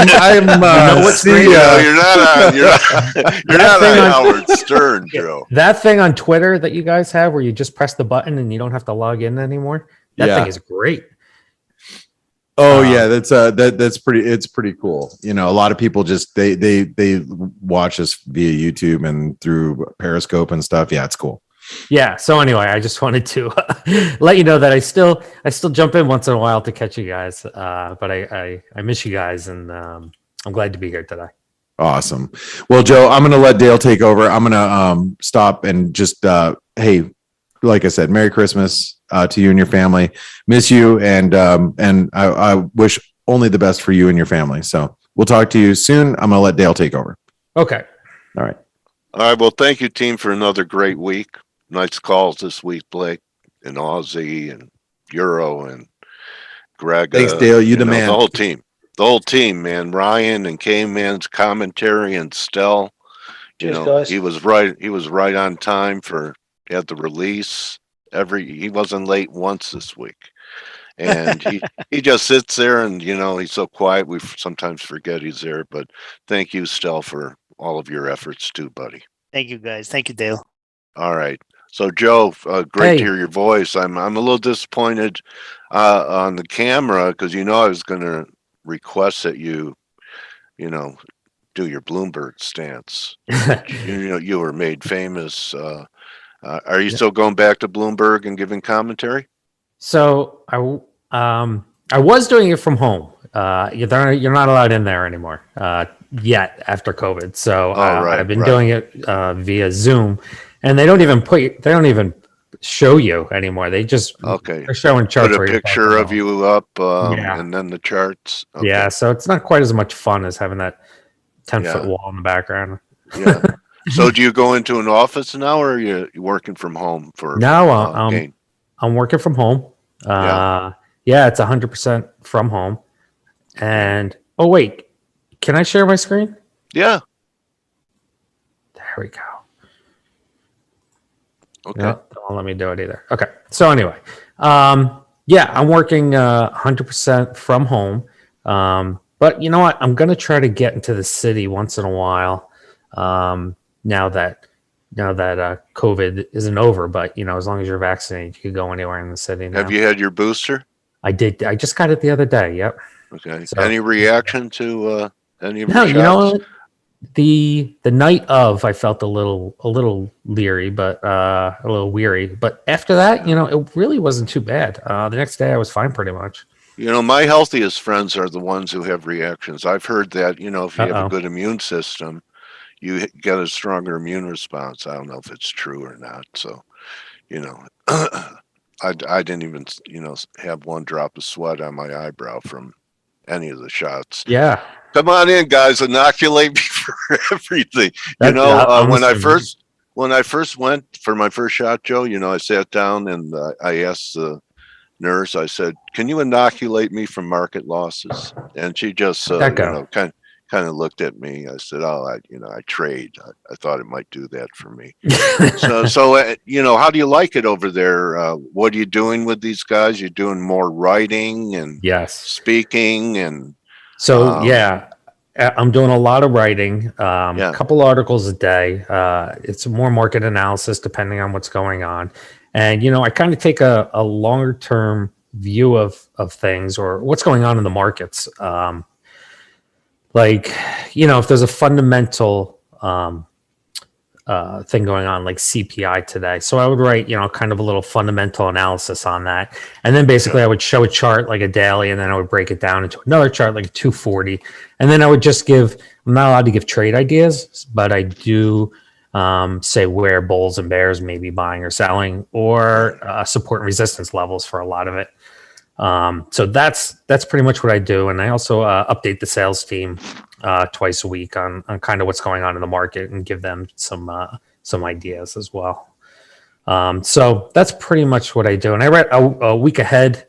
Speaker 1: You're not on Howard Stern, Joe.
Speaker 6: That thing on Twitter that you guys have where you just press the button and you don't have to log in anymore. That thing is great.
Speaker 4: Oh yeah, that's pretty. It's pretty cool. You know, a lot of people just they watch us via YouTube and through Periscope and stuff. Yeah, it's cool.
Speaker 6: Yeah. So anyway, I just wanted to let you know that I still jump in once in a while to catch you guys. But I miss you guys, and I'm glad to be here today.
Speaker 4: Awesome. Well, Joe, I'm gonna let Dale take over. I'm gonna stop and just hey, like I said, Merry Christmas to you and your family. Miss you, and I wish only the best for you and your family. So we'll talk to you soon. I'm gonna let Dale take over.
Speaker 6: Okay.
Speaker 4: All right.
Speaker 1: All right. Well, thank you, team, for another great week. Nice calls this week, Blake, and Aussie, and Euro, and Greg.
Speaker 4: Thanks, Dale. You the man.
Speaker 1: The whole team. The whole team, man. Ryan and K-Man's commentary and Stell.
Speaker 2: Cheers, guys.
Speaker 1: He was right. He was right on time for at the release. He wasn't late once this week. And he just sits there and, he's so quiet. We sometimes forget he's there. But thank you, Stell, for all of your efforts too, buddy.
Speaker 3: Thank you, guys. Thank you, Dale.
Speaker 1: All right. So, Joe, great to hear your voice. I'm a little disappointed on the camera because, I was going to request that you do your Bloomberg stance. You were made famous. Are you still going back to Bloomberg and giving commentary?
Speaker 6: So I was doing it from home. You're not allowed in there anymore yet after COVID. So I've been doing it via Zoom, and they don't even show you anymore. They just they're showing charts.
Speaker 1: Put a picture of you up, and then the charts. Okay.
Speaker 6: Yeah, so it's not quite as much fun as having that 10-foot wall in the background.
Speaker 1: Yeah. So do you go into an office now, or are you working from home for?
Speaker 6: No, I'm working from home. It's 100% from home. And oh wait, can I share my screen?
Speaker 1: Yeah.
Speaker 6: There we go.
Speaker 1: Okay.
Speaker 6: No, don't let me do it either. Okay. So anyway, I'm working 100% from home. But you know what? I'm gonna try to get into the city once in a while. Now that COVID isn't over, but as long as you're vaccinated, you can go anywhere in the city now.
Speaker 1: Have you had your booster?
Speaker 6: I did. I just got it the other day. Yep.
Speaker 1: Okay.
Speaker 6: So,
Speaker 1: any reaction to any of your shots?
Speaker 6: You know what? The night of, I felt a little leery, but a little weary. But after that, it really wasn't too bad. The next day, I was fine pretty much.
Speaker 1: My healthiest friends are the ones who have reactions. I've heard that, if you have a good immune system, you get a stronger immune response. I don't know if it's true or not. So, I didn't even, have one drop of sweat on my eyebrow from any of the shots.
Speaker 6: Yeah.
Speaker 1: Come on in, guys. Inoculate me for everything. When I first went for my first shot, Joe, I sat down and I asked the nurse, I said, "Can you inoculate me from market losses?" And she just, kind of looked at me. I said, "Oh, I trade. I thought it might do that for me." So how do you like it over there? What are you doing with these guys? You're doing more writing and
Speaker 6: Yes.
Speaker 1: speaking and
Speaker 6: So yeah, I'm doing a lot of writing,
Speaker 1: Yeah.
Speaker 6: couple articles a day. It's more market analysis depending on what's going on. And, I kind of take a longer term view of things or what's going on in the markets. If there's a fundamental thing going on like CPI today. So I would write, kind of a little fundamental analysis on that. And then basically I would show a chart like a daily, and then I would break it down into another chart like a 240. And then I would just I'm not allowed to give trade ideas, but I do say where bulls and bears may be buying or selling, or support and resistance levels for a lot of it. So that's pretty much what I do. And I also update the sales team twice a week on kind of what's going on in the market and give them some ideas as well. So that's pretty much what I do. And I write a week ahead,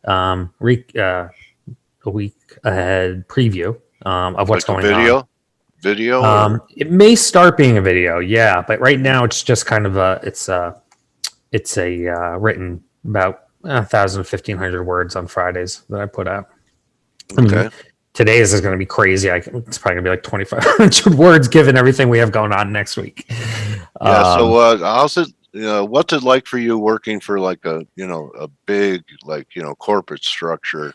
Speaker 6: a week ahead preview of what's
Speaker 1: like
Speaker 6: going on.
Speaker 1: Video?
Speaker 6: It may start being a video, yeah, but right now it's just kind of it's a written about 1,000 1,500 words on Fridays that I put out.
Speaker 1: Okay.
Speaker 6: Today's is going to be crazy. It's probably going to be like 2,500 words given everything we have going on next week.
Speaker 1: Yeah. So how's it? What's it like for you working for like a big corporate structure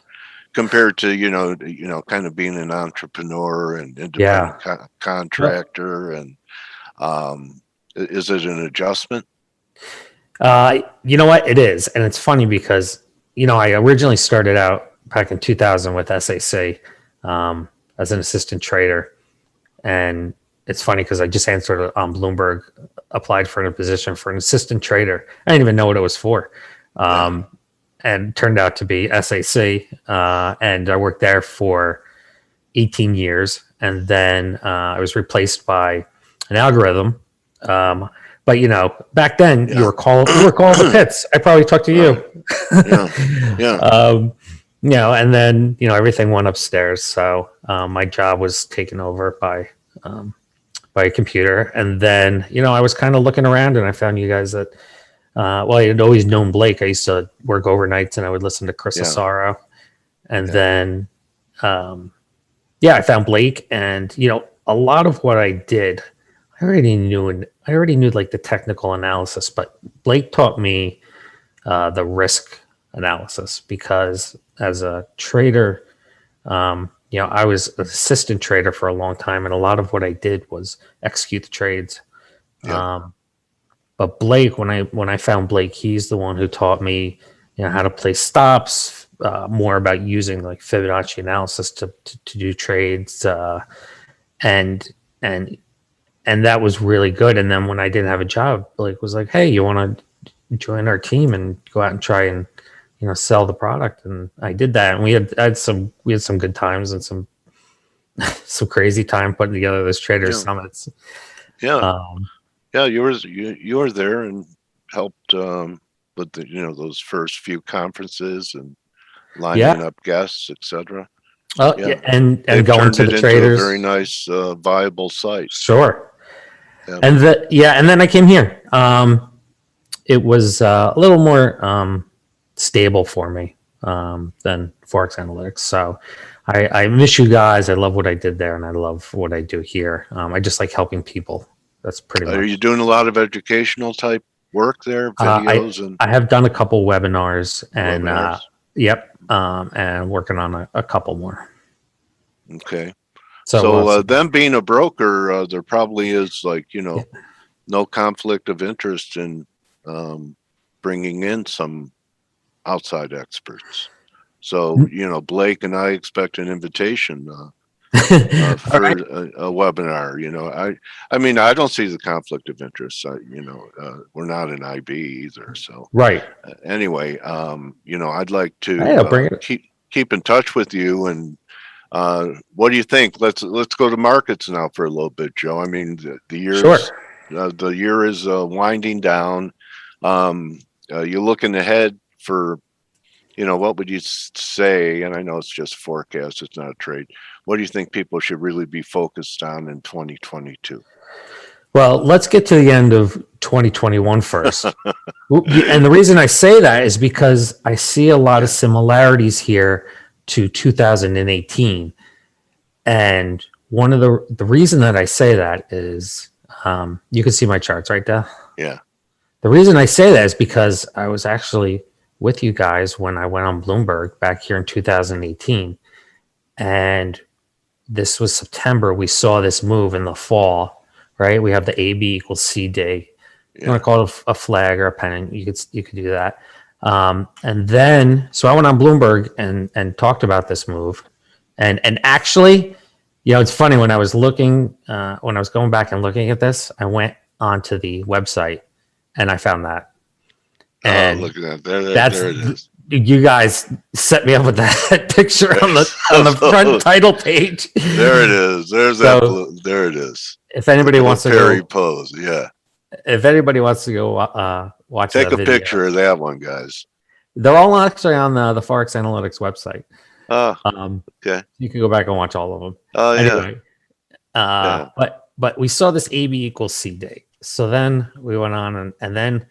Speaker 1: compared to kind of being an entrepreneur and independent contractor and is it an adjustment?
Speaker 6: You know what? It is. And it's funny because, I originally started out back in 2000 with F.A.C.E. As an assistant trader. And it's funny because I just answered on Bloomberg, applied for a position for an assistant trader. I didn't even know what it was for. And turned out to be F.A.C.E. And I worked there for 18 years. And then I was replaced by an algorithm. But back then you were calling the pits. I probably talked to you.
Speaker 1: Yeah.
Speaker 6: And then everything went upstairs. So my job was taken over by a computer. And then I was kind of looking around, and I found you guys that. I had always known Blake. I used to work overnights, and I would listen to Chris Asaro. And then, I found Blake, and a lot of what I did, I already knew like the technical analysis, but Blake taught me the risk analysis, because as a trader, I was an assistant trader for a long time, and a lot of what I did was execute the trades. But Blake, when I found Blake, he's the one who taught me how to place stops, more about using like Fibonacci analysis to do trades, and that was really good. And then when I didn't have a job, Blake was like, "Hey, you want to join our team and go out and try and sell the product?" And I did that, and we had some good times and some crazy time putting together those traders summits.
Speaker 1: You were there and helped with those first few conferences and lining up guests, etc.
Speaker 6: And
Speaker 1: they've
Speaker 6: going to the traders,
Speaker 1: into a very nice viable site.
Speaker 6: Sure. And then I came here. It was a little more stable for me than ForexAnalytix. So I miss you guys. I love what I did there, and I love what I do here. I just like helping people. That's pretty much.
Speaker 1: Are you doing a lot of educational type work there? Videos
Speaker 6: I have done a couple webinars, and and working on a couple more.
Speaker 1: Okay. So them being a broker, there probably is no conflict of interest in bringing in some outside experts. So, Blake and I expect an invitation for a webinar. I mean, I don't see the conflict of interest. We're not an IB either. So
Speaker 6: right.
Speaker 1: Anyway, I'd like to keep in touch with you. And what do you think? Let's go to markets now for a little bit, Joe. I mean, the year is winding down. You're looking ahead for what would you say? And I know it's just forecast, it's not a trade. What do you think people should really be focused on in 2022?
Speaker 6: Well, let's get to the end of 2021 first. And the reason I say that is because I see a lot of similarities here to 2018. And one of the reason that I say that is, you can see my charts, right, Dale?
Speaker 1: Yeah.
Speaker 6: The reason I say that is because I was actually with you guys when I went on Bloomberg back here in 2018. And this was September. We saw this move in the fall, right? We have the AB equals C day. You want to call it a flag or a pennant. You could do that. And then, so I went on Bloomberg and talked about this move. And actually, it's funny, when I was looking, when I was going back and looking at this, I went onto the website and I found that. And
Speaker 1: look at that. There it is.
Speaker 6: You guys set me up with that picture on the front title page.
Speaker 1: There it is. There's that blue. There it is.
Speaker 6: If anybody wants to
Speaker 1: go pose,
Speaker 6: if anybody wants to go watch,
Speaker 1: take a picture of that one, guys.
Speaker 6: They're all actually on the ForexAnalytix website.
Speaker 1: Okay.
Speaker 6: You can go back and watch all of them.
Speaker 1: Anyway,
Speaker 6: but we saw this AB equals C day. So then we went on and then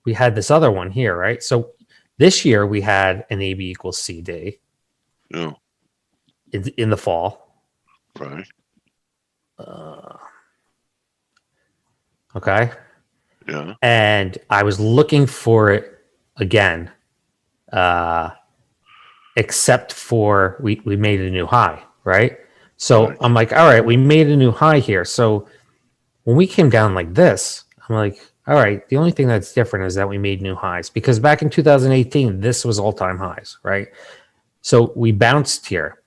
Speaker 6: we had this other one here, right? So this year we had an AB equals C day.
Speaker 1: Yeah.
Speaker 6: In the fall.
Speaker 1: Right.
Speaker 6: Okay.
Speaker 1: Yeah.
Speaker 6: And I was looking for it again, except for we made a new high, right? So I'm like, all right, we made a new high here. So when we came down like this, I'm like, all right, the only thing that's different is that we made new highs, because back in 2018, this was all-time highs, right? So we bounced here.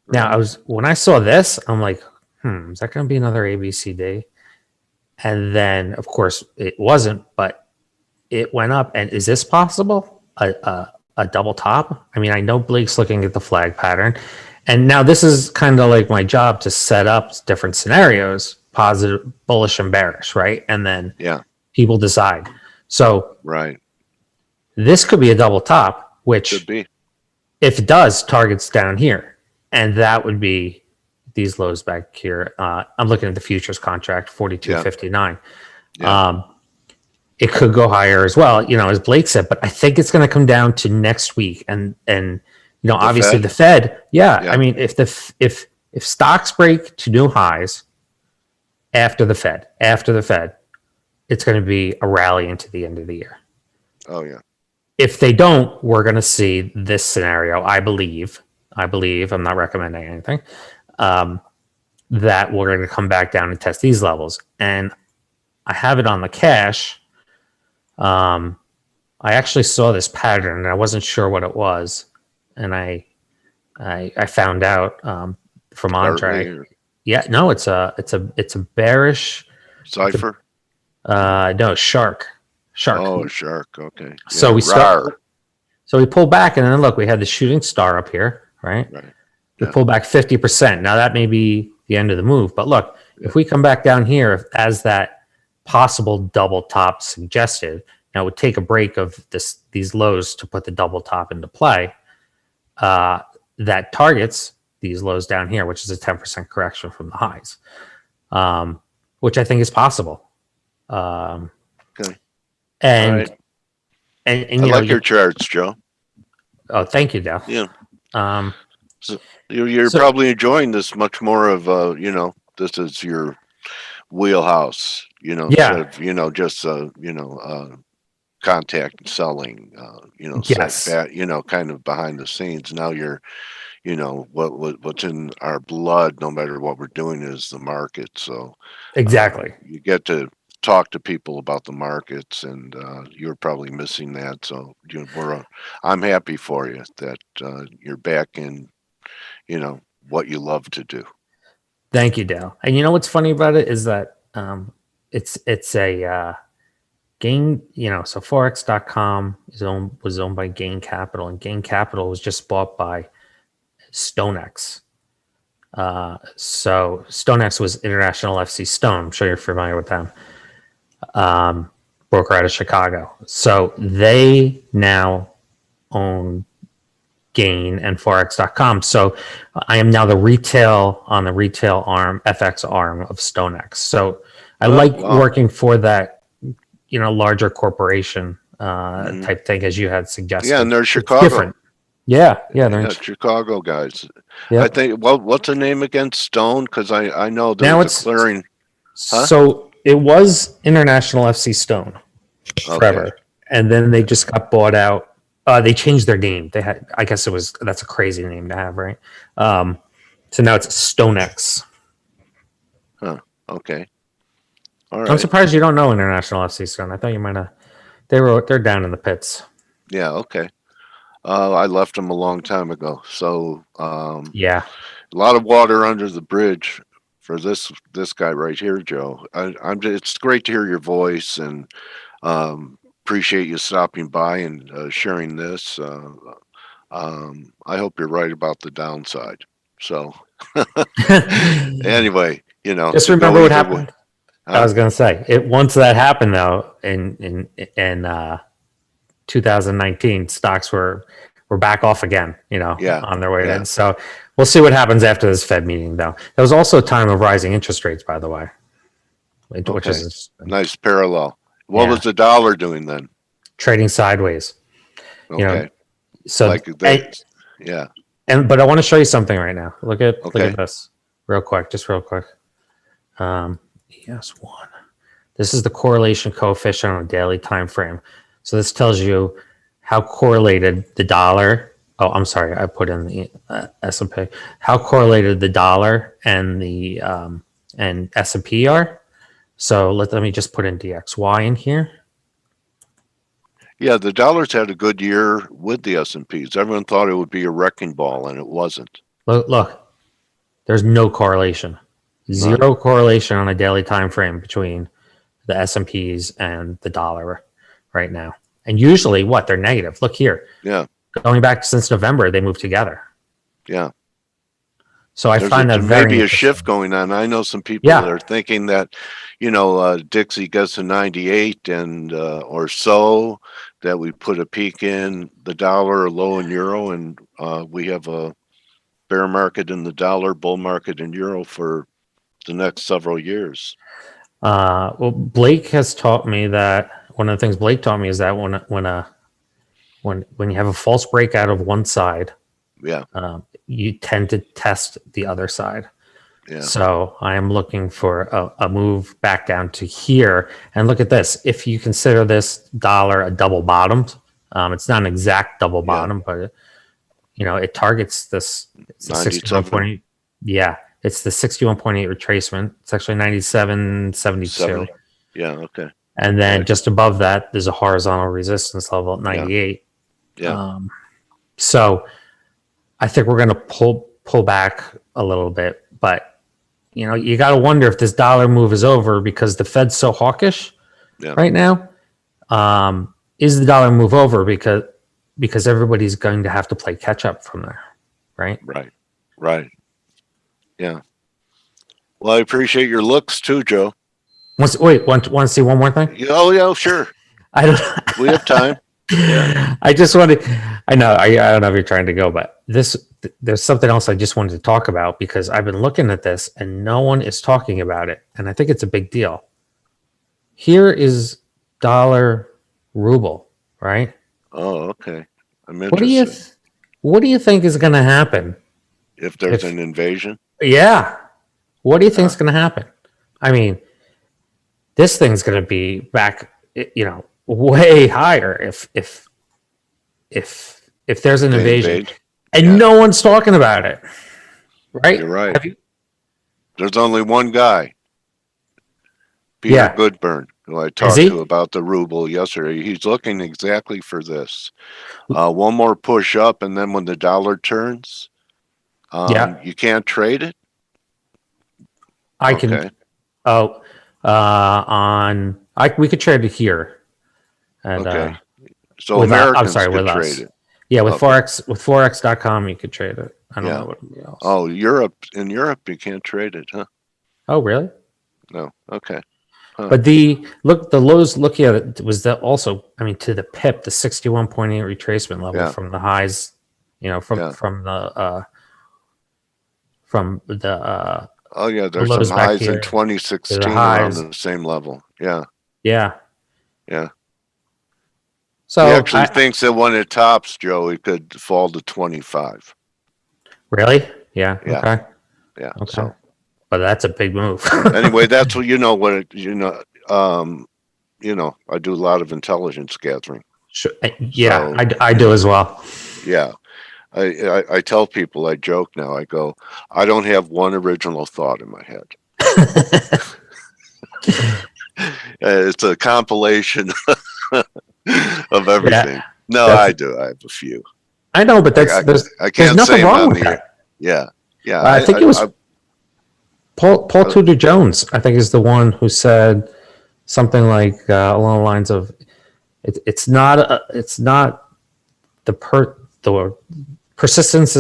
Speaker 6: Now when I saw this, I'm like, is that going to be another ABC day? And then, of course, it wasn't, but it went up. And is this possible? A double top? I mean, I know Blake's looking at the flag pattern. And now this is kind of like my job to set up different scenarios, positive, bullish, and bearish, right? And then people decide. So this could be a double top, which
Speaker 1: could be.
Speaker 6: If it does, targets down here. And that would be these lows back here. I'm looking at the futures contract, 42.59. It could go higher as well, as Blake said, but I think it's going to come down to next week. And obviously the Fed, I mean, if stocks break to new highs after the Fed, it's going to be a rally into the end of the year.
Speaker 1: Oh yeah.
Speaker 6: If they don't, we're going to see this scenario. I believe, I'm not recommending anything, that we're going to come back down and test these levels. And I have it on the cash. I actually saw this pattern and I wasn't sure what it was. And I found out, from Andre. Yeah, no, it's a bearish
Speaker 1: cipher.
Speaker 6: No, shark.
Speaker 1: Oh, shark. Okay. Yeah,
Speaker 6: so we pull back and then look, we had the shooting star up here, right? We pull back 50%. Now that may be the end of the move, but look, if we come back down here as that possible double top suggested, now it would take a break of these lows to put the double top into play. That targets these lows down here, which is a 10% correction from the highs, which I think is possible.
Speaker 1: Okay.
Speaker 6: And I
Speaker 1: like your charts, Joe.
Speaker 6: Oh, thank you, Dale.
Speaker 1: Yeah. So you're probably enjoying this much more of this is your wheelhouse, instead of, just contact and selling, kind of behind the scenes. Now you're, what's in our blood, no matter what we're doing, is the market. So
Speaker 6: exactly,
Speaker 1: you get to talk to people about the markets, and you're probably missing that. So I'm happy for you that you're back in, what you love to do.
Speaker 6: Thank you, Dale. And what's funny about it is that it's a Gain, so Forex.com was owned by Gain Capital, and Gain Capital was just bought by StoneX. So StoneX was International FC Stone. I'm sure you're familiar with them. Broker out of Chicago. So they now own gain and forex.com. So I am now the retail arm, FX arm of StoneX. So I like working for that, larger corporation type thing, as you had suggested.
Speaker 1: Yeah, and they're
Speaker 6: It's
Speaker 1: Chicago.
Speaker 6: different. Yeah, they're
Speaker 1: Chicago guys.
Speaker 6: Yeah.
Speaker 1: I think. Well, what's the name again? Stone, because I know
Speaker 6: Now
Speaker 1: there's
Speaker 6: it's
Speaker 1: a clearing. Huh?
Speaker 6: So it was International FC Stone forever, and then they just got bought out. They changed their name. They had, I guess that's a crazy name to have, right? So now it's StoneX.
Speaker 1: Huh. Okay. All right.
Speaker 6: I'm surprised you don't know International FC Stone. I thought you might have. They're down in the pits.
Speaker 1: Yeah. Okay. I left them a long time ago. So
Speaker 6: Yeah.
Speaker 1: a lot of water under the bridge for this guy right here, Joe. It's great to hear your voice, and appreciate you stopping by and sharing this. I hope you're right about the downside. So anyway,
Speaker 6: just remember what happened. I was going to say once that happened though, in 2019, stocks were back off again, on their way in. So we'll see what happens after this Fed meeting, though. There was also a time of rising interest rates, by the way, which is
Speaker 1: nice parallel. What was the dollar doing then?
Speaker 6: Trading sideways.
Speaker 1: Okay.
Speaker 6: So
Speaker 1: like that, yeah.
Speaker 6: But I want to show you something right now. Look at this real quick. ES1. This is the correlation coefficient on a daily time frame. So this tells you how correlated the dollar. Oh, I'm sorry. I put in the S&P. How correlated the dollar and the and S&P are. So let me just put in DXY in here.
Speaker 1: Yeah, the dollar's had a good year with the S&Ps. Everyone thought it would be a wrecking ball, and it wasn't.
Speaker 6: Look. There's no correlation. Zero correlation on a daily time frame between the S&Ps and the dollar right now. And usually they're negative. Look here.
Speaker 1: Yeah.
Speaker 6: Going back since November, they moved together.
Speaker 1: Yeah.
Speaker 6: So I find that very
Speaker 1: maybe a shift going on. I know some people that are thinking that, Dixie gets to 98 and or so, that we put a peak in the dollar, low in euro, and we have a bear market in the dollar, bull market in euro for the next several years.
Speaker 6: Well, Blake has taught me that one of the things Blake taught me is that when you have a false breakout of one side, you tend to test the other side. Yeah. So I am looking for a move back down to here. And look at this. If you consider this dollar a double bottomed, it's not an exact double bottom, but it targets this. It's the 61.8. Yeah, it's the 61.8 retracement. It's actually 97.72.
Speaker 1: Yeah. Okay.
Speaker 6: And then just above that, there's a horizontal resistance level at 98.
Speaker 1: Yeah.
Speaker 6: So I think we're going to pull back a little bit, but you got to wonder if this dollar move is over because the Fed's so hawkish right now. Is the dollar move over because everybody's going to have to play catch up from there, right?
Speaker 1: Right. Yeah. Well, I appreciate your looks too, Joe.
Speaker 6: Want to see one more thing?
Speaker 1: Oh yeah, sure.
Speaker 6: I don't.
Speaker 1: We have time.
Speaker 6: I just wanted. I know. I don't know if you're trying to go, but there's something else I just wanted to talk about because I've been looking at this and no one is talking about it, and I think it's a big deal. Here is dollar ruble, right?
Speaker 1: Oh, okay. I'm interested.
Speaker 6: What do you think is going to happen
Speaker 1: if there's an invasion?
Speaker 6: Yeah. What do you think is going to happen? I mean, this thing's going to be back, way higher if there's an invasion, and no one's talking about it, right?
Speaker 1: You're right. There's only one guy, Peter Goodburn, who I talked to about the ruble yesterday. He's looking exactly for this. One more push up, and then when the dollar turns, you can't trade it.
Speaker 6: I can. We could trade it here. And,
Speaker 1: so Americans could trade it.
Speaker 6: Yeah, with Forex.com you could trade it. I don't know what else.
Speaker 1: Oh, in Europe you can't trade it, huh?
Speaker 6: Oh, really?
Speaker 1: No. Okay.
Speaker 6: But the lows looking at it was that also, I mean, to the pip, the 61.8 retracement level
Speaker 1: Yeah.
Speaker 6: from the highs, from the
Speaker 1: Oh yeah, there's
Speaker 6: lows
Speaker 1: some
Speaker 6: back
Speaker 1: highs
Speaker 6: here
Speaker 1: in
Speaker 6: to
Speaker 1: 2016
Speaker 6: the
Speaker 1: around
Speaker 6: highs.
Speaker 1: the same level. Yeah,
Speaker 6: Yeah.
Speaker 1: yeah.
Speaker 6: So
Speaker 1: He actually thinks that when it tops, Joe, it could fall to 25.
Speaker 6: really? Yeah.
Speaker 1: Yeah.
Speaker 6: Okay.
Speaker 1: Yeah.
Speaker 6: Okay.
Speaker 1: So
Speaker 6: But that's a big move.
Speaker 1: anyway, that's what I do a lot of intelligence gathering.
Speaker 6: Sure. Yeah,
Speaker 1: So,
Speaker 6: I do as well.
Speaker 1: Yeah. I tell people, I joke now, I go, I don't have one original thought in my head. It's a compilation of everything.
Speaker 6: Yeah,
Speaker 1: No, I do. I have a few.
Speaker 6: I know, but
Speaker 1: I
Speaker 6: there's
Speaker 1: can't
Speaker 6: nothing
Speaker 1: say them
Speaker 6: wrong
Speaker 1: on
Speaker 6: with
Speaker 1: the
Speaker 6: that.
Speaker 1: air. Yeah. Yeah.
Speaker 6: I think it was Paul Tudor Jones, I think, is the one who said something like along the lines of, "It's not the persistence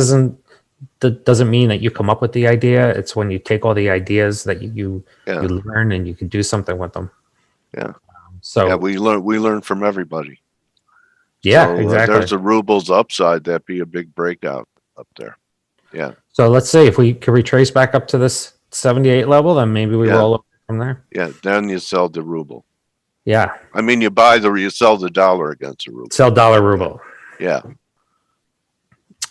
Speaker 6: doesn't mean that you come up with the idea. It's when you take all the ideas that you learn and you can do something with them."
Speaker 1: Yeah.
Speaker 6: So
Speaker 1: yeah, we learn from everybody.
Speaker 6: Yeah,
Speaker 1: So,
Speaker 6: exactly.
Speaker 1: there's a ruble's upside. That'd be a big breakout up there. Yeah.
Speaker 6: So let's see if we can retrace back up to this 78 level, then maybe we roll up from there.
Speaker 1: Yeah. Then you sell the ruble.
Speaker 6: Yeah.
Speaker 1: I mean, you sell the dollar against the ruble.
Speaker 6: Sell dollar ruble.
Speaker 1: Yeah.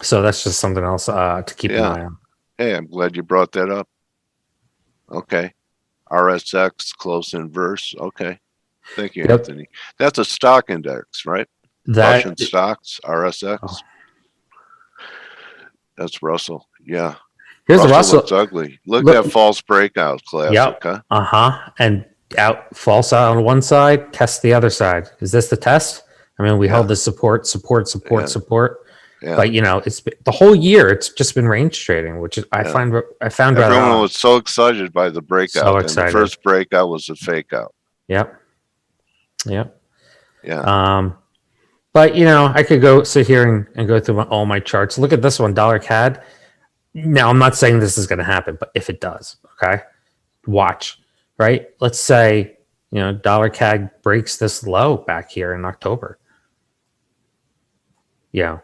Speaker 6: So that's just something else to keep an eye on.
Speaker 1: Hey, I'm glad you brought that up. Okay. RSX close inverse. Okay. Thank you, Anthony. That's a stock index, right? Russian stocks, RSX. Oh. That's Russell. Yeah.
Speaker 6: Here's the Russell.
Speaker 1: Looks ugly. Look at that false breakout classic. Yep.
Speaker 6: Huh? And false out on one side, test the other side. Is this the test? I mean, we held the support. Yeah. But it's the whole year. It's just been range trading, which is I found
Speaker 1: everyone was so excited by the breakout.
Speaker 6: So excited.
Speaker 1: And the first breakout was a fake out.
Speaker 6: Yep.
Speaker 1: Yeah.
Speaker 6: But I could sit here and go through all my charts. Look at this one, dollar CAD. Now I'm not saying this is going to happen, but if it does, okay, watch. Right? Let's say dollar CAD breaks this low back here in October. Yeah.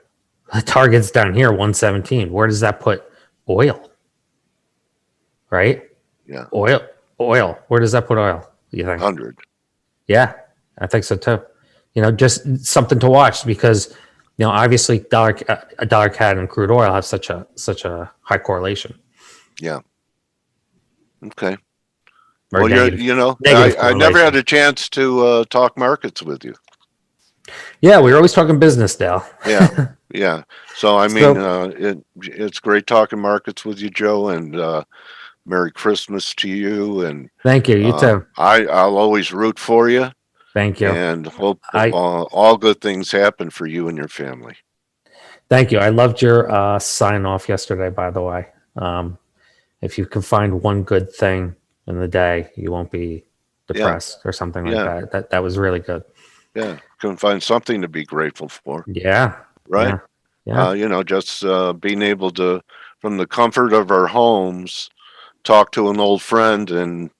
Speaker 6: The target's down here, 117. Where does that put oil? Right?
Speaker 1: Yeah.
Speaker 6: Oil. Where does that put oil? You think?
Speaker 1: 100.
Speaker 6: Yeah, I think so too. Just something to watch because obviously dollar CAD and crude oil have such a high correlation.
Speaker 1: Yeah. Okay.
Speaker 6: Or
Speaker 1: well, I never had a chance to talk markets with you.
Speaker 6: Yeah, we were always talking business, Dale.
Speaker 1: Yeah. Yeah. So, I mean, it's great talking markets with you, Joe, and Merry Christmas to you. And
Speaker 6: thank you. You too.
Speaker 1: I'll always root for you.
Speaker 6: Thank you.
Speaker 1: And hope all good things happen for you and your family.
Speaker 6: Thank you. I loved your sign off yesterday, by the way. If you can find one good thing in the day, you won't be depressed or something like that. That was really good.
Speaker 1: Yeah. Can find something to be grateful for.
Speaker 6: Yeah.
Speaker 1: Right.
Speaker 6: Yeah.
Speaker 1: Just being able to, from the comfort of our homes, talk to an old friend and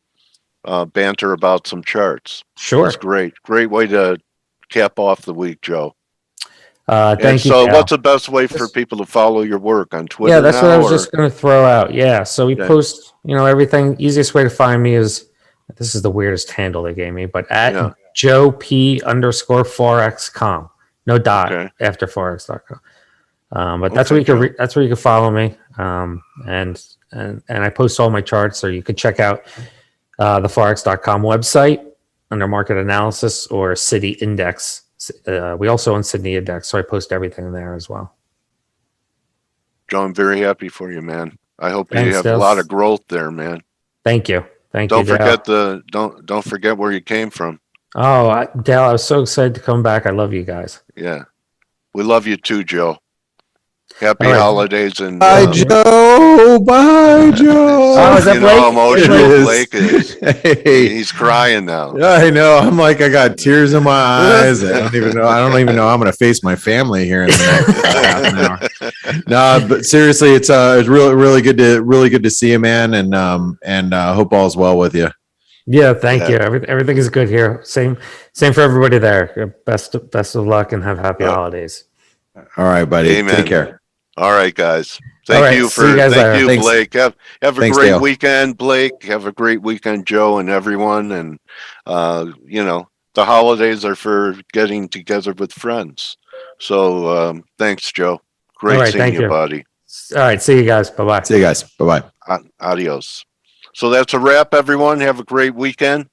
Speaker 1: banter about some charts.
Speaker 6: Sure.
Speaker 1: It's great. Great way to cap off the week, Joe.
Speaker 6: Thank you.
Speaker 1: So what's the best way for people to follow your work on Twitter?
Speaker 6: Yeah, that's what I was just going to throw out. Yeah. So we post, everything. Easiest way to find me is, this is the weirdest handle they gave me, but at Joe P_Forex.com. No dot after Forex.com. But that's where you can that's where you can follow me. And I post all my charts, or you can check out the Forex.com website under market analysis or City Index. We also own Sydney Index, so I post everything there as well.
Speaker 1: Joe, I'm very happy for you, man. I hope you have a lot of growth there, man.
Speaker 6: Thank you.
Speaker 1: Don't forget don't forget where you came from.
Speaker 6: Oh, Dale, I was so excited to come back. I love you guys.
Speaker 1: Yeah. We love you too, Joe. Happy holidays and
Speaker 4: bye, Joe. Bye, Joe.
Speaker 6: Oh, is that Blake?
Speaker 1: How emotional Blake is.
Speaker 4: Hey.
Speaker 1: He's crying now.
Speaker 4: I know. I'm like, I got tears in my eyes. I don't even know how I'm going to face my family here in the next half an hour. No, but seriously, it's really good to see you, man, and hope all's well with you.
Speaker 6: Yeah, thank
Speaker 1: Yeah.
Speaker 6: you. Everything is good here. Same for everybody there. Best of luck and have happy holidays.
Speaker 4: All right, buddy.
Speaker 1: Amen.
Speaker 4: Take care.
Speaker 1: All right, guys.
Speaker 6: All
Speaker 1: Thank
Speaker 6: right,
Speaker 1: you
Speaker 6: see you
Speaker 1: for
Speaker 6: guys
Speaker 1: thank
Speaker 6: later.
Speaker 1: you,
Speaker 4: Thanks.
Speaker 1: Blake. Have a
Speaker 4: Thanks,
Speaker 1: great
Speaker 4: Dale.
Speaker 1: weekend, Blake. Have a great weekend, Joe, and everyone. And the holidays are for getting together with friends. So thanks, Joe. Great
Speaker 6: All right,
Speaker 1: seeing
Speaker 6: thank
Speaker 1: you,
Speaker 6: you.
Speaker 1: buddy.
Speaker 6: All right, see you guys. Bye-bye.
Speaker 4: See you guys. Bye bye.
Speaker 1: Adios. So that's a wrap, everyone. Have a great weekend.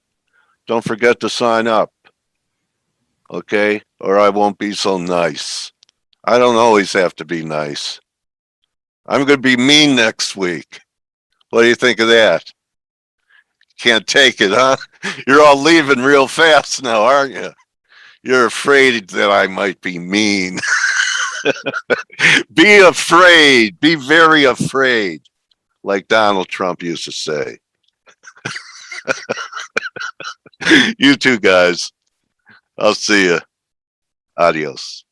Speaker 1: Don't forget to sign up. Okay? Or I won't be so nice. I don't always have to be nice. I'm going to be mean next week. What do you think of that? Can't take it, huh? You're all leaving real fast now, aren't you? You're afraid that I might be mean. Be afraid. Be very afraid. Like Donald Trump used to say. You too, guys. I'll see you. Adios.